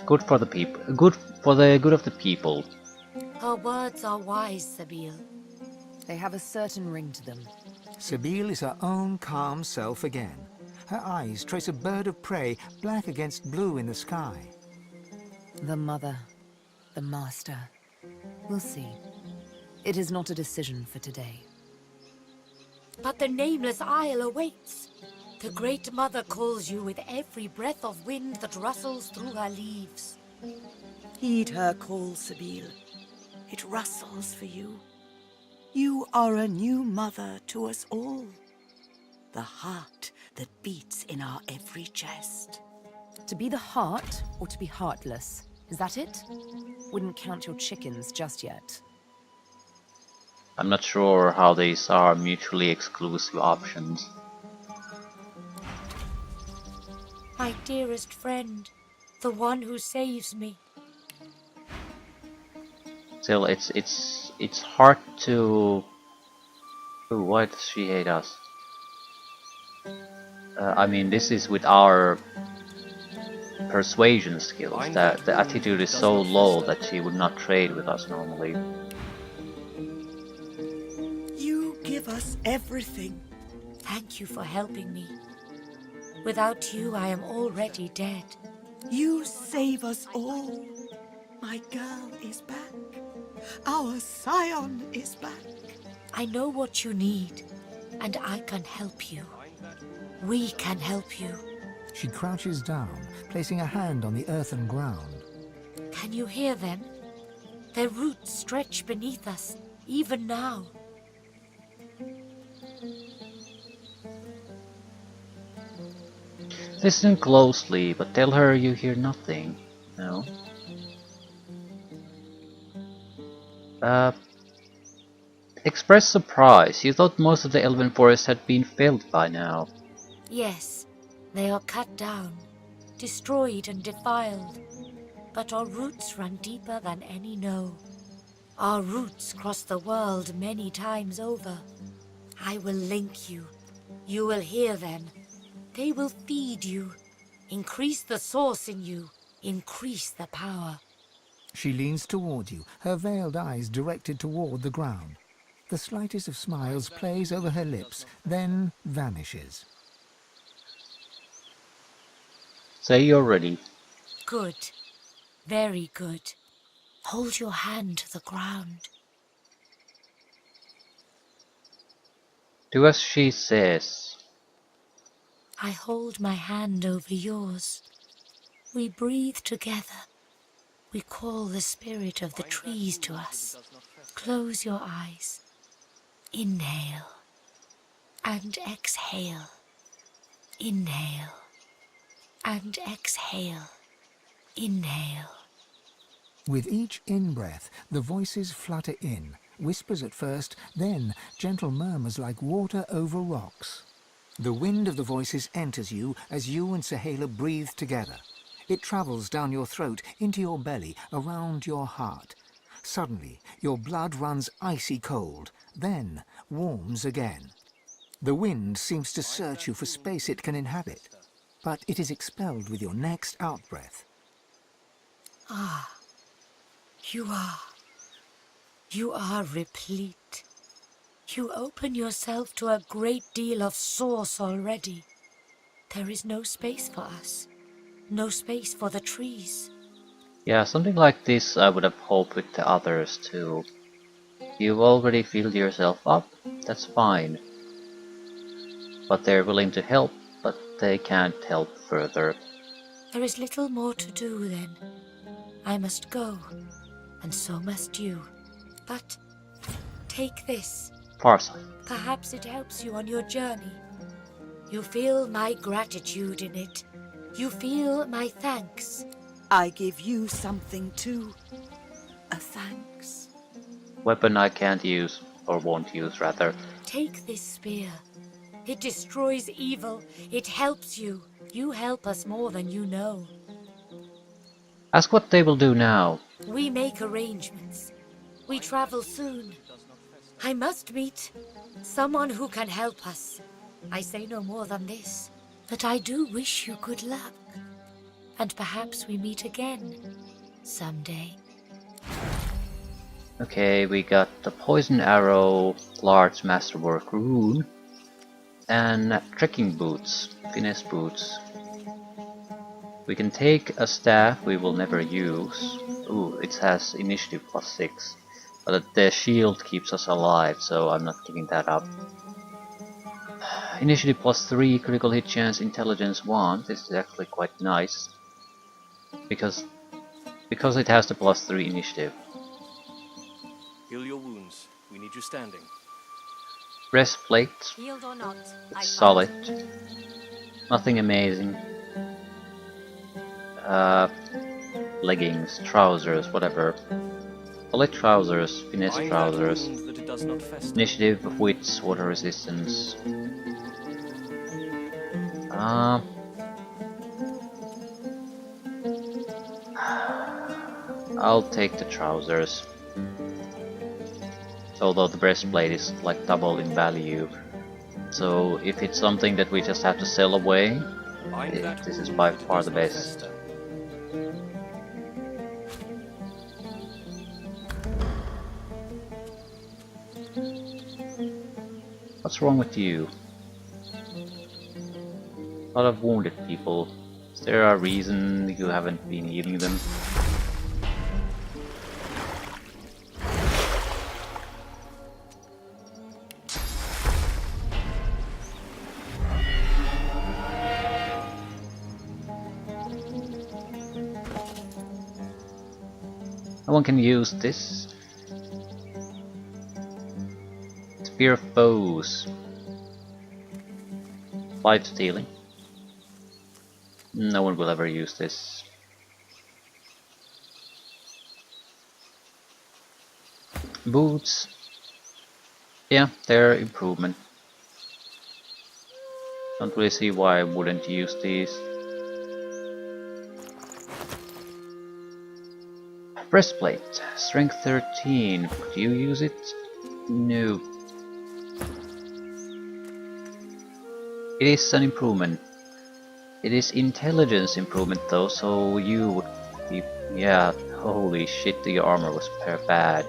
Good for the people. Good for the good of the people.
Her words are wise, Sabile.
They have a certain ring to them.
Sabile is her own calm self again. Her eyes trace a bird of prey, black against blue in the sky.
The mother, the master. We'll see. It is not a decision for today.
But the nameless isle awaits. The great mother calls you with every breath of wind that rustles through her leaves.
Heed her call, Sabile. It rustles for you. You are a new mother to us all. The heart that beats in our every chest.
To be the heart, or to be heartless? Is that it? Wouldn't count your chickens just yet.
I'm not sure how these are mutually exclusive options.
My dearest friend, the one who saves me.
Still, it's hard to. Ooh, why does she hate us? I mean, this is with our persuasion skills. That the attitude is so low that she would not trade with us normally.
You give us everything.
Thank you for helping me. Without you, I am already dead.
You save us all. My girl is back. Our scion is back.
I know what you need, and I can help you. We can help you.
She crouches down, placing a hand on the earthen ground.
Can you hear them? Their roots stretch beneath us, even now.
Listen closely, but tell her you hear nothing. No? Express surprise. You thought most of the elven forest had been felled by now.
Yes, they are cut down, destroyed and defiled. But our roots run deeper than any know. Our roots cross the world many times over. I will link you. You will hear them. They will feed you. Increase the source in you. Increase the power.
She leans toward you, her veiled eyes directed toward the ground. The slightest of smiles plays over her lips, then vanishes.
Say you're ready.
Good. Very good. Hold your hand to the ground.
Do as she says.
I hold my hand over yours. We breathe together. We call the spirit of the trees to us. Close your eyes. Inhale. And exhale. Inhale. And exhale. Inhale.
With each in-breath, the voices flutter in, whispers at first, then gentle murmurs like water over rocks. The wind of the voices enters you as you and Sahala breathe together. It travels down your throat, into your belly, around your heart. Suddenly, your blood runs icy cold, then warms again. The wind seems to search you for space it can inhabit, but it is expelled with your next outbreath.
Ah, you are replete. You open yourself to a great deal of source already. There is no space for us. No space for the trees.
Yeah, something like this I would have hoped with the others too. You've already filled yourself up, that's fine. But they're willing to help, but they can't help further.
There is little more to do then. I must go, and so must you. But take this.
Farsight.
Perhaps it helps you on your journey. You feel my gratitude in it. You feel my thanks.
I give you something too. A thanks.
Weapon I can't use, or won't use rather.
Take this spear. It destroys evil. It helps you. You help us more than you know.
Ask what they will do now.
We make arrangements. We travel soon. I must meet someone who can help us. I say no more than this, but I do wish you good luck. And perhaps we meet again someday.
Okay, we got the poison arrow, large masterwork rune, and trekking boots, finesse boots. We can take a staff we will never use. Ooh, it has initiative +6. But the shield keeps us alive, so I'm not giving that up. Initiative +3, critical hit chance, intelligence 1. This is actually quite nice. Because it has the +3 initiative.
Heal your wounds. We need you standing.
Breastplate.
Healed or not,
It's solid. Nothing amazing. Leggings, trousers, whatever. Solid trousers, finesse trousers. Initiative of wits, water resistance. I'll take the trousers. although the breastplate is like double in value. So if it's something that we just have to sell away, this is by far the best. What's wrong with you? A lot of wounded people. Is there a reason you haven't been healing them? No one can use this. Spear of foes. Life stealing. No one will ever use this. Boots. Yeah, they're improvement. Don't really see why I wouldn't use these. Breastplate. Strength 13. Could you use it? No. It is an improvement. It is intelligence improvement though, so you would be... Yeah, holy shit, the armor was bad.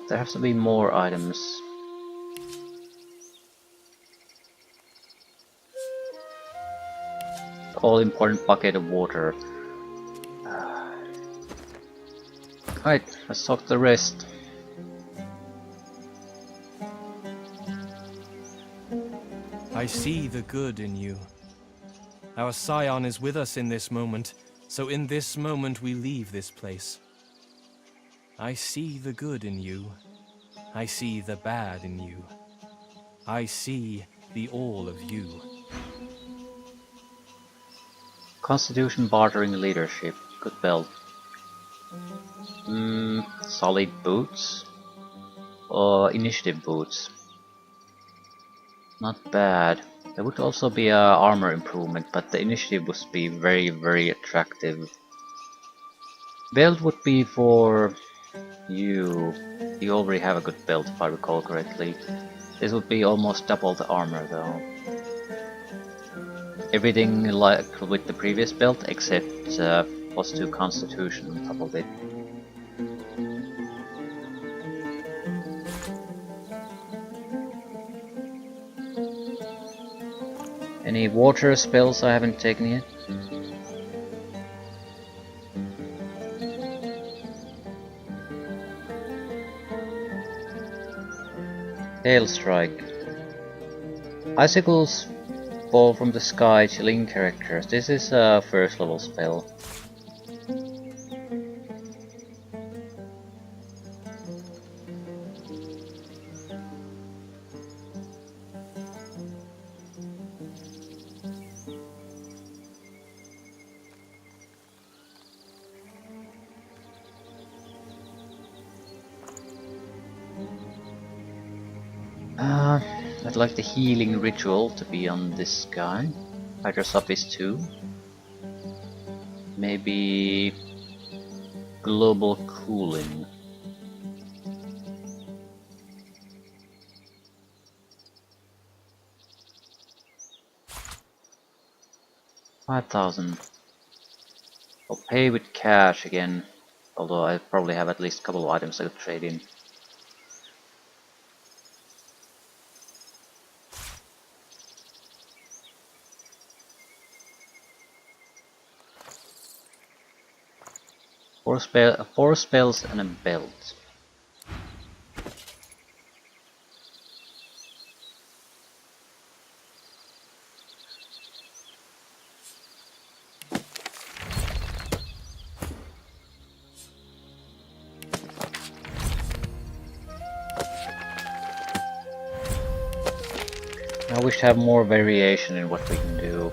There has to be more items. All important bucket of water. Alright, let's talk the rest.
I see the good in you. Our scion is with us in this moment, so in this moment we leave this place. I see the good in you. I see the bad in you. I see the all of you.
Constitution bartering leadership. Good belt. Solid boots. Or initiative boots. Not bad. There would also be a armor improvement, but the initiative would be very attractive. Belt would be for you. You already have a good belt if I recall correctly. This would be almost double the armor though. Everything like with the previous belt except +2 constitution on top of it. Any water spells I haven't taken yet? Hail Strike. Icicles fall from the sky, chilling characters. This is a first level spell. I'd like the healing ritual to be on this guy. Hydrosopis 2. Maybe global cooling. $5,000. I'll pay with cash again, although I probably have at least a couple of items I could trade in. Four spells and a belt. I wish to have more variation in what we can do.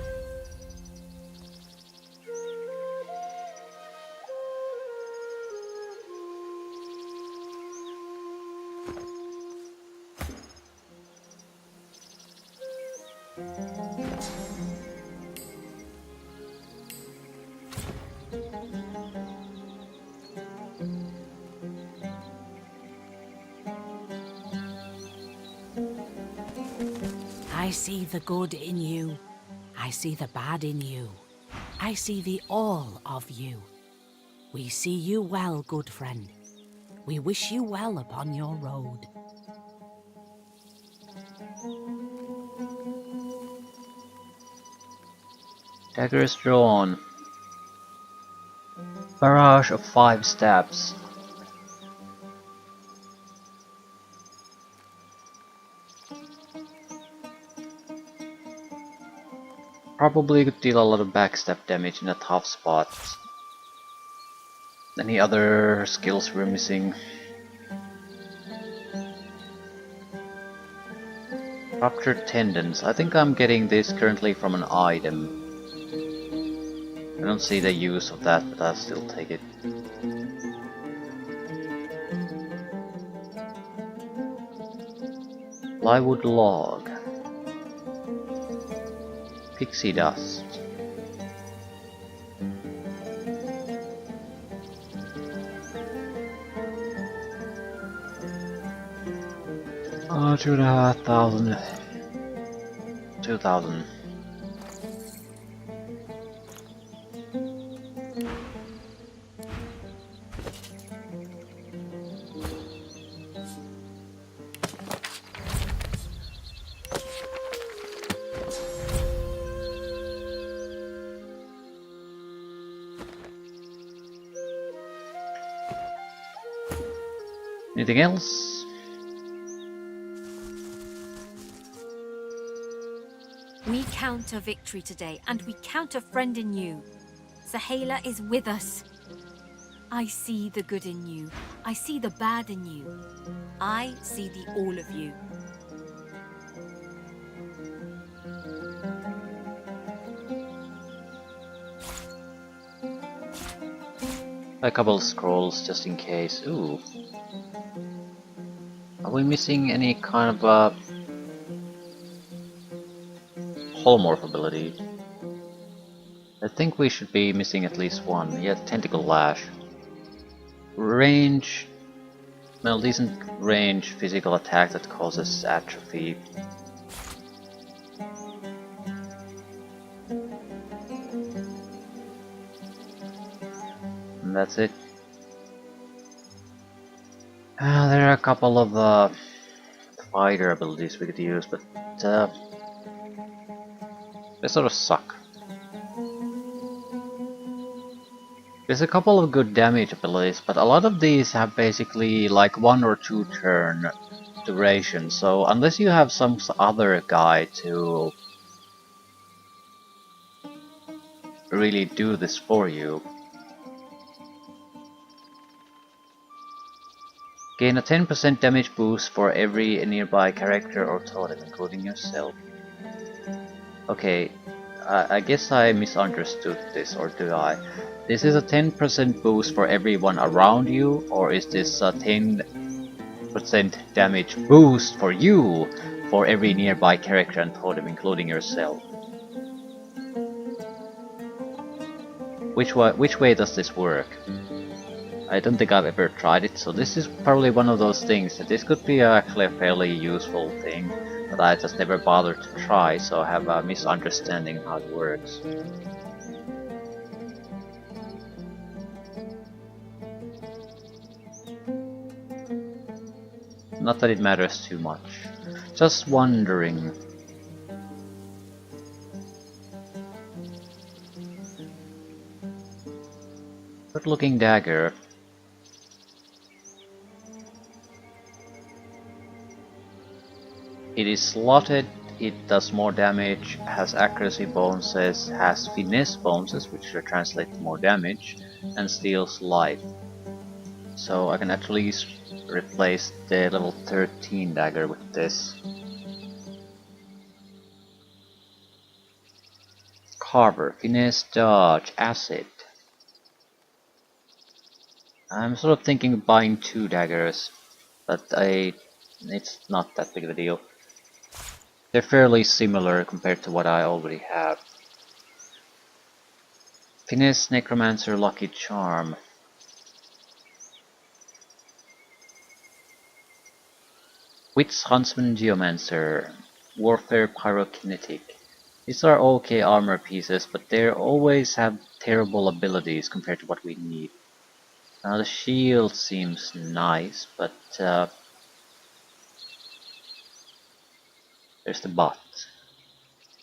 see the good in you. I see the bad in you. I see the all of you. We see you well, good friend. We wish you well upon your road.
Daggers drawn. Barrage of 5 stabs. Probably could deal a lot of backstab damage in a tough spot. Any other skills we're missing? Ruptured tendons. I think I'm getting this currently from an item. I don't see the use of that, but I'll still take it. Plywood log. Pixie dust. Oh, 2,500. 2,000. Anything else?
We count a victory today, and we count a friend in you. Sahala is with us. I see the good in you. I see the bad in you. I see the all of you.
A couple scrolls just in case. Ooh. Are we missing any kind of holomorph ability? I think we should be missing at least one. Yeah, Tentacle Lash. Range. Well, decent range physical attack that causes atrophy. And that's it. There are a couple of fighter abilities we could use, but they sort of suck. There's a couple of good damage abilities, but a lot of these have basically like 1 or 2 turn duration, so unless you have some other guy to really do this for you. Gain a 10% damage boost for every nearby character or totem, including yourself. Okay, I guess I misunderstood this, or do I? This is a 10% boost for everyone around you, or is this a 10% damage boost for you for every nearby character and totem, including yourself? Which way does this work? I don't think I've ever tried it, so this is probably one of those things that this could be actually a fairly useful thing, but I just never bothered to try, so I have a misunderstanding how it works. Not that it matters too much. Just wondering. Good looking dagger. It is slotted, it does more damage, has accuracy bonuses, has finesse bonuses, which translate to more damage, and steals life. So I can actually replace the level 13 dagger with this. Carver, finesse, dodge, acid. I'm sort of thinking of buying 2 daggers, but it's not that big of a deal. They're fairly similar compared to what I already have. Finesse, Necromancer, Lucky Charm. Wits, Huntsman, Geomancer. Warfare Pyrokinetic. These are okay armor pieces, but they always have terrible abilities compared to what we need. Now the shield seems nice, but there's the bot.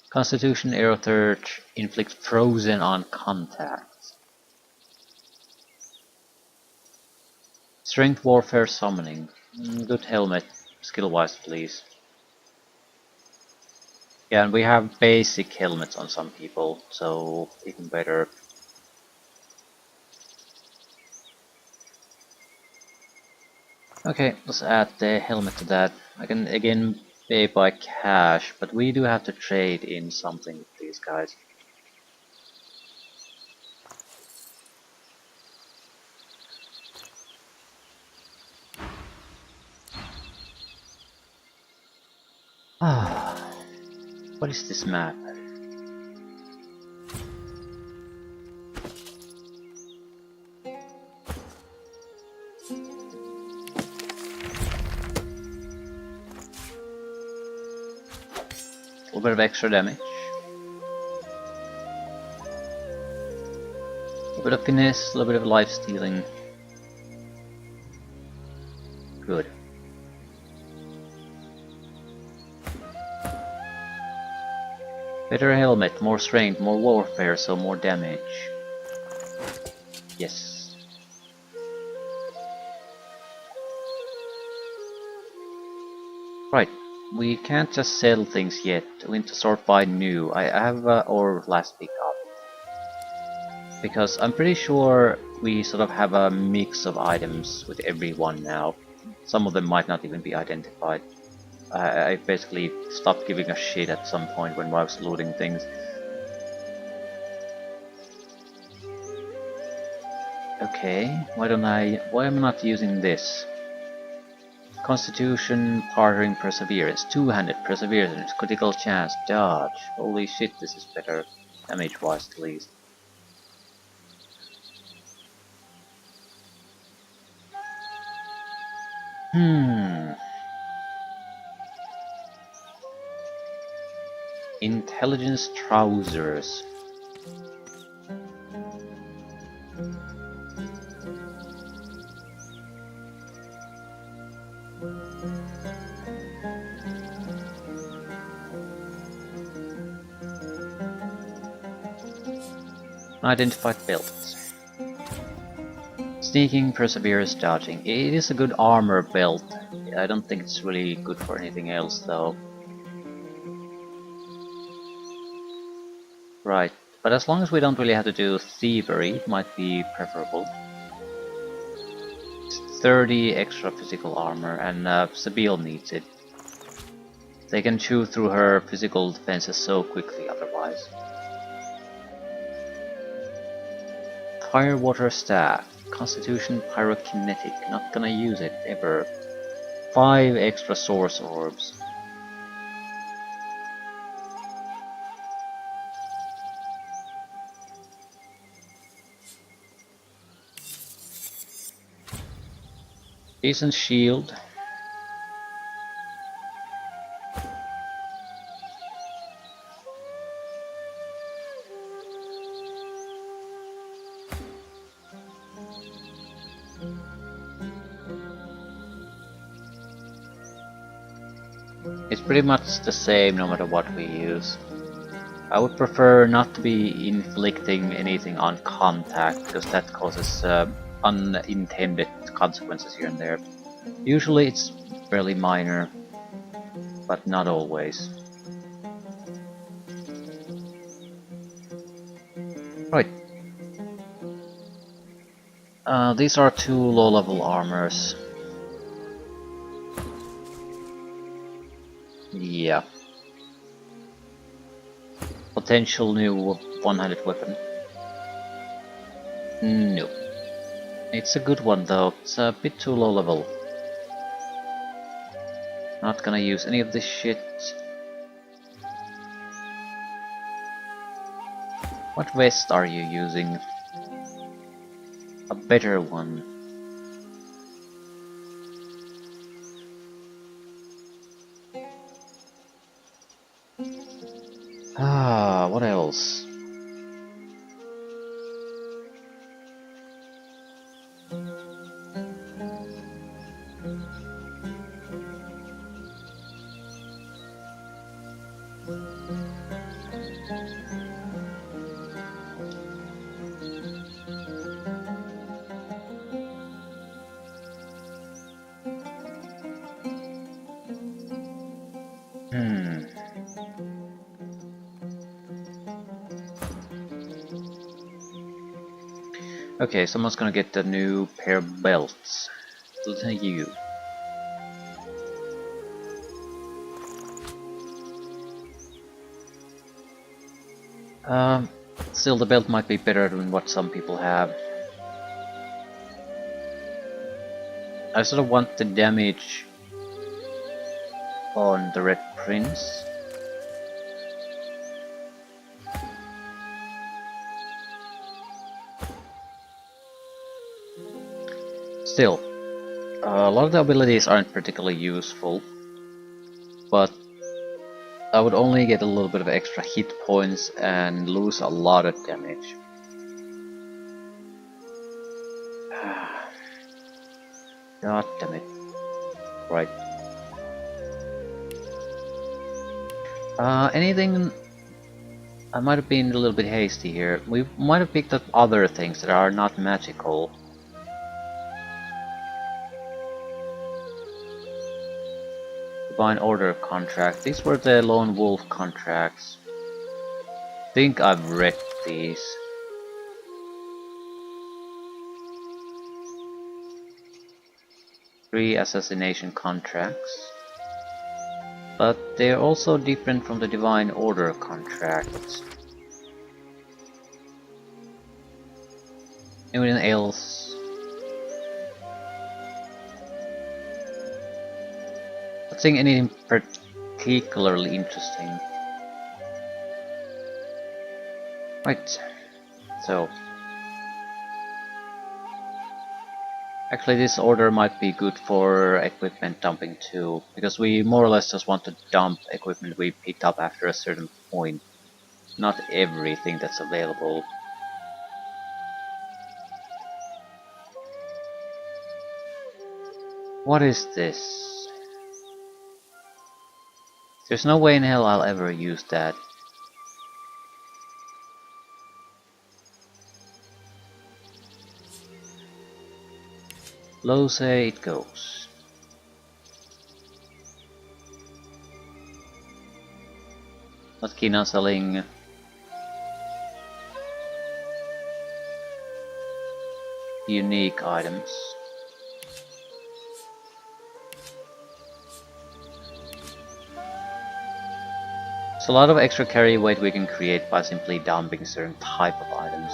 Constitution Arrow Surge inflicts frozen on contact. Strength Warfare Summoning. Good helmet, skill-wise please. Yeah, and we have basic helmets on some people, so even better. Okay, let's add the helmet to that. I can again pay by cash, but we do have to trade in something with these guys. Ah, what is this map? A little bit of extra damage. A little bit of finesse, a little bit of life stealing. Good. Better helmet, more strength, more warfare, so more damage. Yes. Right, we can't just sell things yet. We need to sort by new. I have or last pick up. Because I'm pretty sure we sort of have a mix of items with everyone now. Some of them might not even be identified. I basically stopped giving a shit at some point when I was looting things. Okay, why am I not using this? Constitution, Partering Perseverance, two-handed Perseverance, critical chance, dodge. Holy shit, this is better, damage-wise at least. Intelligence trousers. Identified belt. Sneaking, perseverance, dodging. It is a good armor belt. I don't think it's really good for anything else though. Right, but as long as we don't really have to do thievery, it might be preferable. 30 extra physical armor, and Sabine needs it. They can chew through her physical defenses so quickly otherwise. Fire Water Staff. Constitution Pyrokinetic. Not gonna use it ever. 5 extra Source Orbs. Decent shield. It's pretty much the same no matter what we use. I would prefer not to be inflicting anything on contact, because that causes unintended consequences here and there. Usually it's fairly minor, but not always. Right. These are 2 low-level armors. Yeah. Potential new one-handed weapon. No. It's a good one though, it's a bit too low level. Not gonna use any of this shit. What vest are you using? A better one. else. Okay, someone's gonna get the new pair of belts. Thank you. Still, the belt might be better than what some people have. I sort of want the damage on the Red Prince. Still, a lot of the abilities aren't particularly useful, but I would only get a little bit of extra hit points and lose a lot of damage. God damn it. Right. Anything... I might have been a little bit hasty here. We might have picked up other things that are not magical. Divine Order contract. These were the Lone Wolf contracts. Think I've read these. Three assassination contracts. But they're also different from the Divine Order contracts. Anyone else? Not seeing anything particularly interesting. Right, so... Actually, this order might be good for equipment dumping too, because we more or less just want to dump equipment we picked up after a certain point. Not everything that's available. What is this? There's no way in hell I'll ever use that. Low say it goes. Not keen on selling unique items. There's a lot of extra carry weight we can create by simply dumping certain type of items.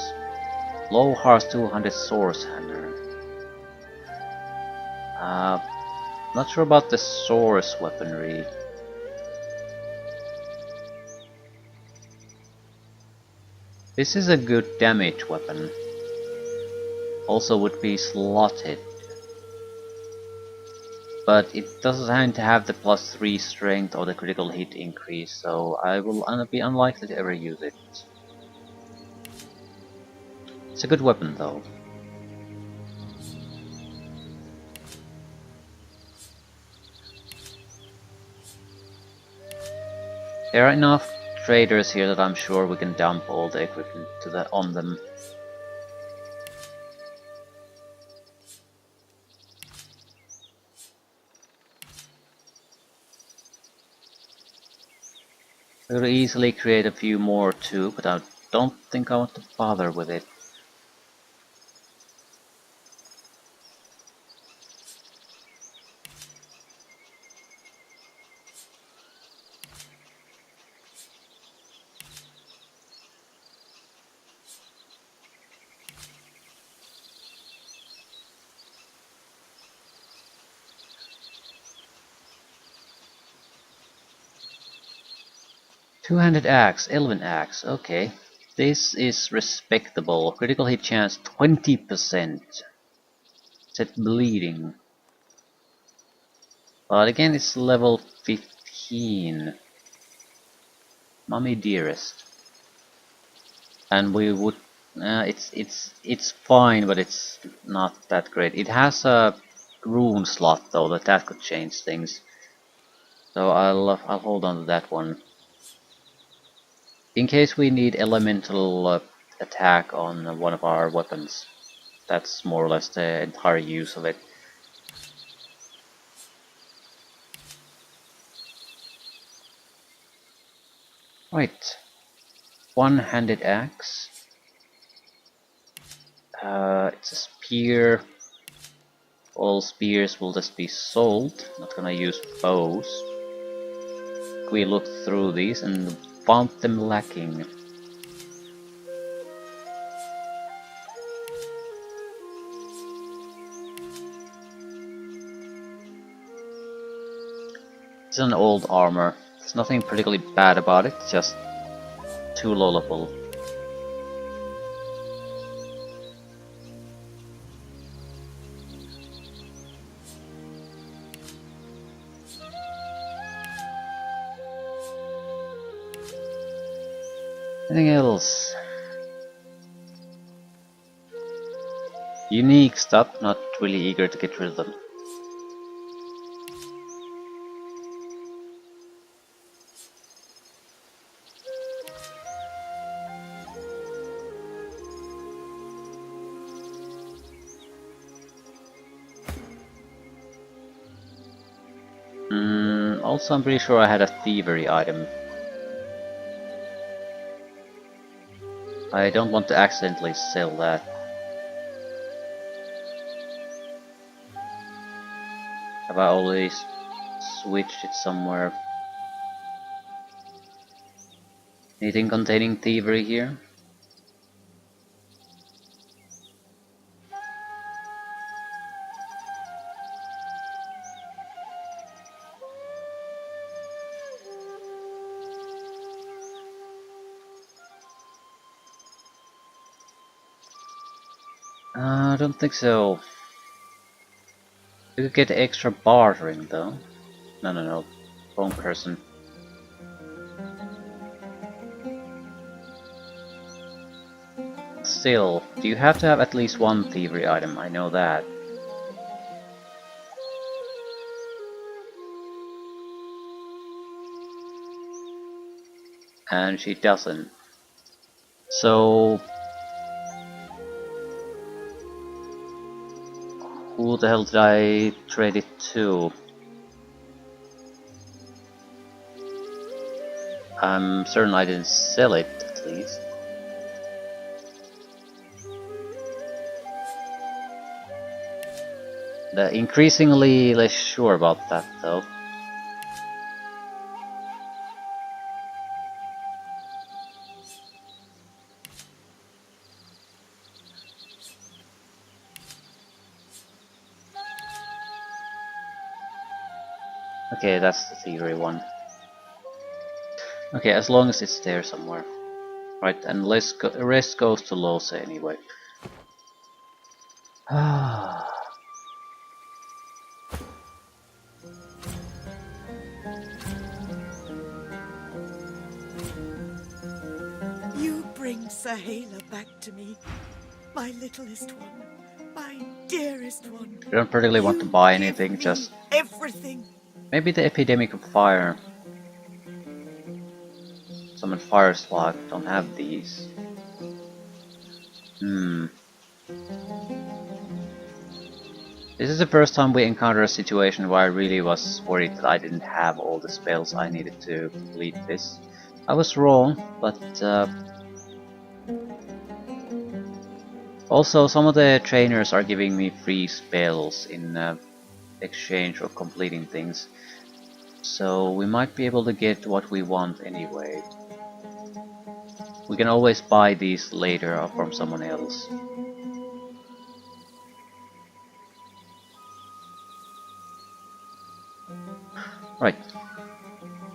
Low Hearts 200 Source Hammer. Not sure about the source weaponry. This is a good damage weapon. Also would be slotted. But it doesn't happen to have the +3 strength or the critical hit increase, so I will be unlikely to ever use it. It's a good weapon though. There are enough traders here that I'm sure we can dump all the equipment on them. I could easily create a few more too, but I don't think I want to bother with it. Two-handed axe, elven axe, okay. This is respectable. Critical hit chance 20%. Set bleeding. But again, it's level 15. Mummy dearest. and we would. It's fine, but it's not that great. It has a rune slot though that could change things. So I'll hold on to that one in case we need elemental attack on one of our weapons. That's more or less the entire use of it. Right, one-handed axe. It's a spear. All spears will just be sold. Not gonna use bows. We look through these and found them lacking. It's an old armor. There's nothing particularly bad about it, just too low level. Anything else? Unique stuff, not really eager to get rid of them. Also, I'm pretty sure I had a thievery item. I don't want to accidentally sell that. Have I always switched it somewhere? Anything containing thievery here? I don't think so. You could get extra bartering though. No. Wrong person. Still, do you have to have at least one thievery item? I know that. And she doesn't. So... who the hell did I trade it to? I'm certain I didn't sell it, at least. Increasingly less sure about that, though. Okay, that's the theory one. Okay, as long as it's there somewhere. Right, and the rest goes to Lose anyway.
You bring Sahala back to me, my littlest one, my dearest one.
I don't particularly want to buy anything, just...
everything.
maybe the epidemic of fire. Summon fire slug, don't have these. This is the first time we encounter a situation where I really was worried that I didn't have all the spells I needed to complete this. I was wrong, but also some of the trainers are giving me free spells in exchange for completing things. So we might be able to get what we want anyway. We can always buy these later from someone else. Right.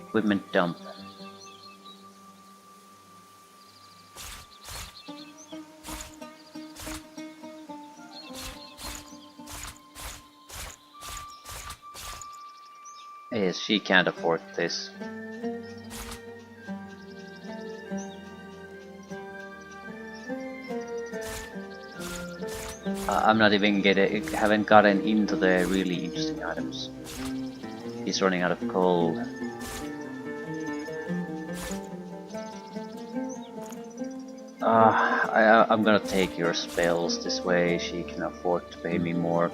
Equipment dump. Yes, she can't afford this. I'm not even haven't gotten into the really interesting items. He's running out of gold. I'm gonna take your spells, this way she can afford to pay me more.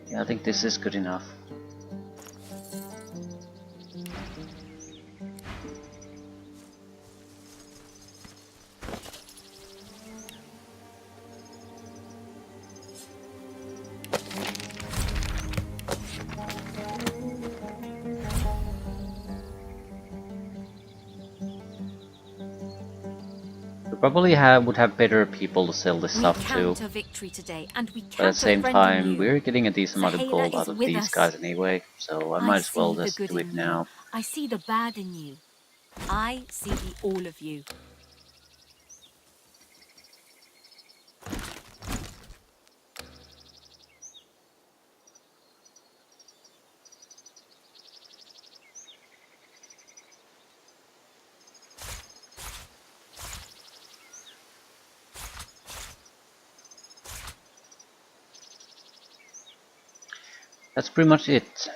Yeah, I think this is good enough. We probably would have better people to sell this stuff to.
We count a victory today, and we
But at
count
the same
a friend
time,
in you.
we're getting a decent amount of
Saheela
gold out
is
of
with
these
us.
guys anyway, so I might as well
see the
just
good
do it
in
now.
you. I see the bad in you. I see the all of you.
That's pretty much it.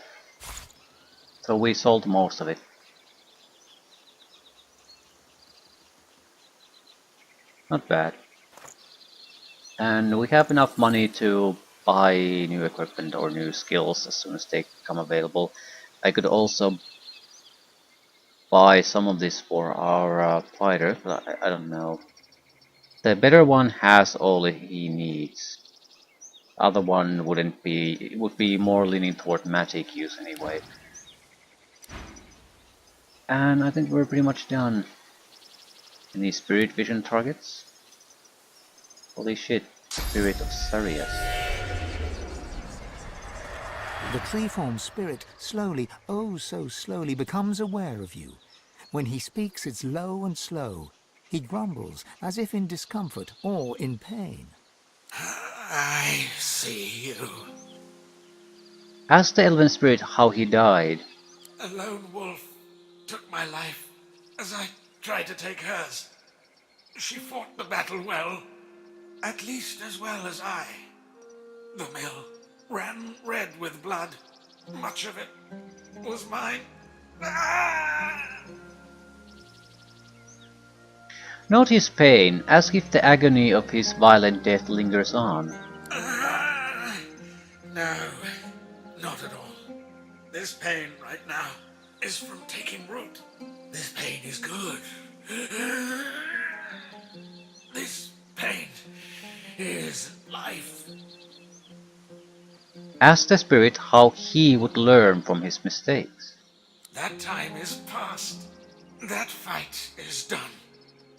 So we sold most of it. Not bad. And we have enough money to buy new equipment or new skills as soon as they become available. I could also buy some of this for our fighter, but I don't know. The better one has all he needs. The other one wouldn't be, it would be more leaning toward magic use anyway. And I think we're pretty much done. Any spirit vision targets? Holy shit, Spirit of Sarius.
The tree-form spirit slowly, oh so slowly, becomes aware of you. When he speaks, it's low and slow. He grumbles, as if in discomfort or in pain.
I see you.
Ask the elven spirit how he died.
A lone wolf took my life as I tried to take hers. She fought the battle well, at least as well as I. The mill ran red with blood. Much of it was mine. Ah!
Note his pain, ask if the agony of his violent death lingers on.
No, not at all. This pain right now is from taking root. This pain is good. This pain is life.
Ask the spirit how he would learn from his mistakes.
That time is past. That fight is done.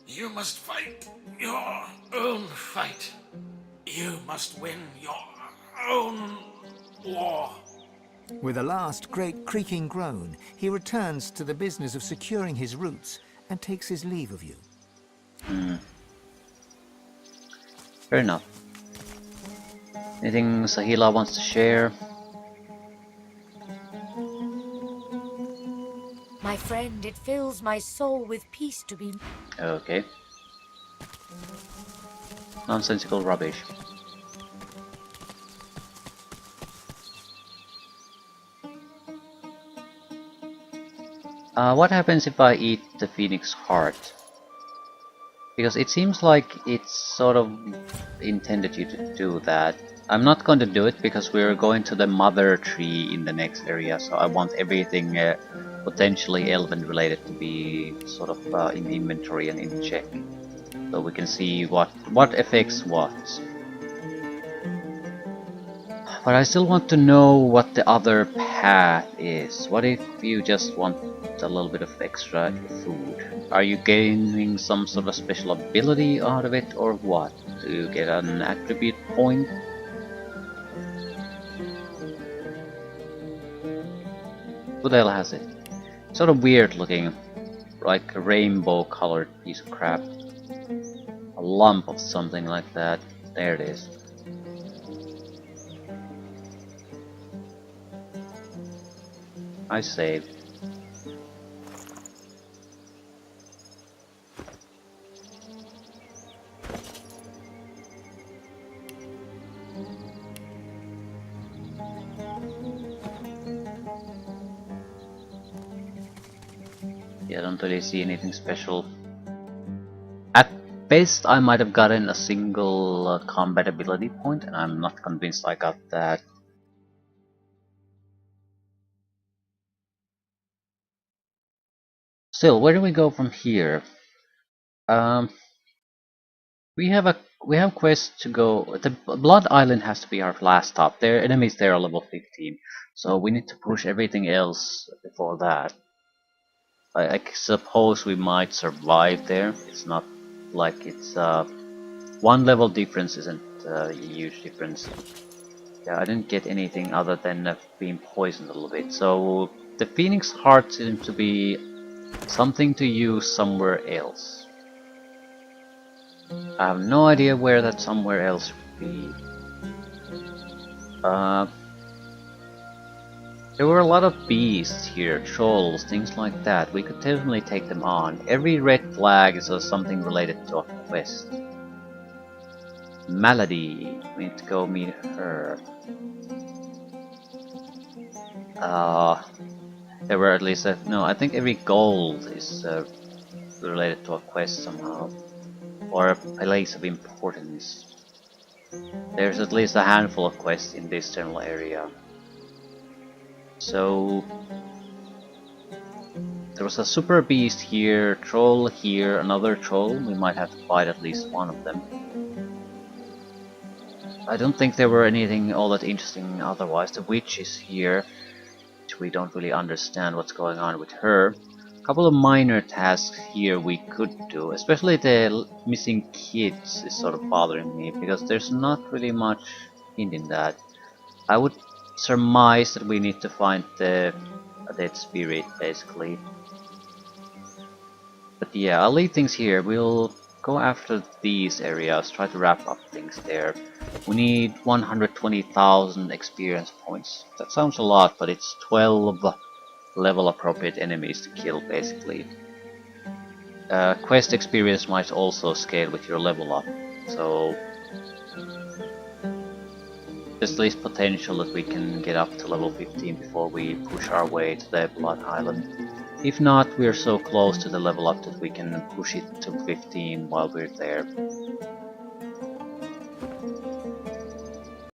You must fight your own fight. You must win your own war.
With a last great creaking groan, he returns to the business of securing his roots and takes his leave of you.
Fair enough. Anything Saheela wants to share?
My friend, it fills my soul with peace to be...
Okay. Nonsensical rubbish. What happens if I eat the phoenix heart? Because it seems like it's sort of intended you to do that. I'm not going to do it because we're going to the mother tree in the next area, so I want everything potentially elven related to be sort of in inventory and in check. So we can see what affects what. But I still want to know what the other path is. What if you just want a little bit of extra food? Are you gaining some sort of special ability out of it, or what? Do you get an attribute point? Who the hell has it? Sort of weird looking. like a rainbow colored piece of crap. A lump of something like that. There it is. I saved. Yeah, I don't really see anything special. At best, I might have gotten a single combat ability point, and I'm not convinced I got that. Still, where do we go from here? Um, we have quests to go. The Blood Island has to be our last stop. Their enemies there are level 15, so we need to push everything else before that. I suppose we might survive there. It's not like it's one level difference isn't a huge difference. Yeah, I didn't get anything other than being poisoned a little bit. So the Phoenix Heart seems to be something to use somewhere else. I have no idea where that somewhere else would be. There were a lot of beasts here, trolls, things like that. We could definitely take them on. Every red flag is something related to a quest. Malady, we need to go meet her. There were at least no. I think every gold is related to a quest somehow, or a place of importance. There's at least a handful of quests in this general area. So there was a super beast here, troll here, another troll. We might have to fight at least one of them. I don't think there were anything all that interesting otherwise. The witch is here, which we don't really understand what's going on with her. A couple of minor tasks here we could do, especially the missing kids is sort of bothering me, because there's not really much hint in that. I would surmise that we need to find the dead spirit, basically. But yeah, I'll leave things here. We'll go after these areas, try to wrap up things there. We need 120,000 experience points. That sounds a lot, but it's 12 level appropriate enemies to kill, basically. Quest experience might also scale with your level up, so there's at least potential that we can get up to level 15 before we push our way to the Blood Island. If not, we're so close to the level up that we can push it to 15 while we're there.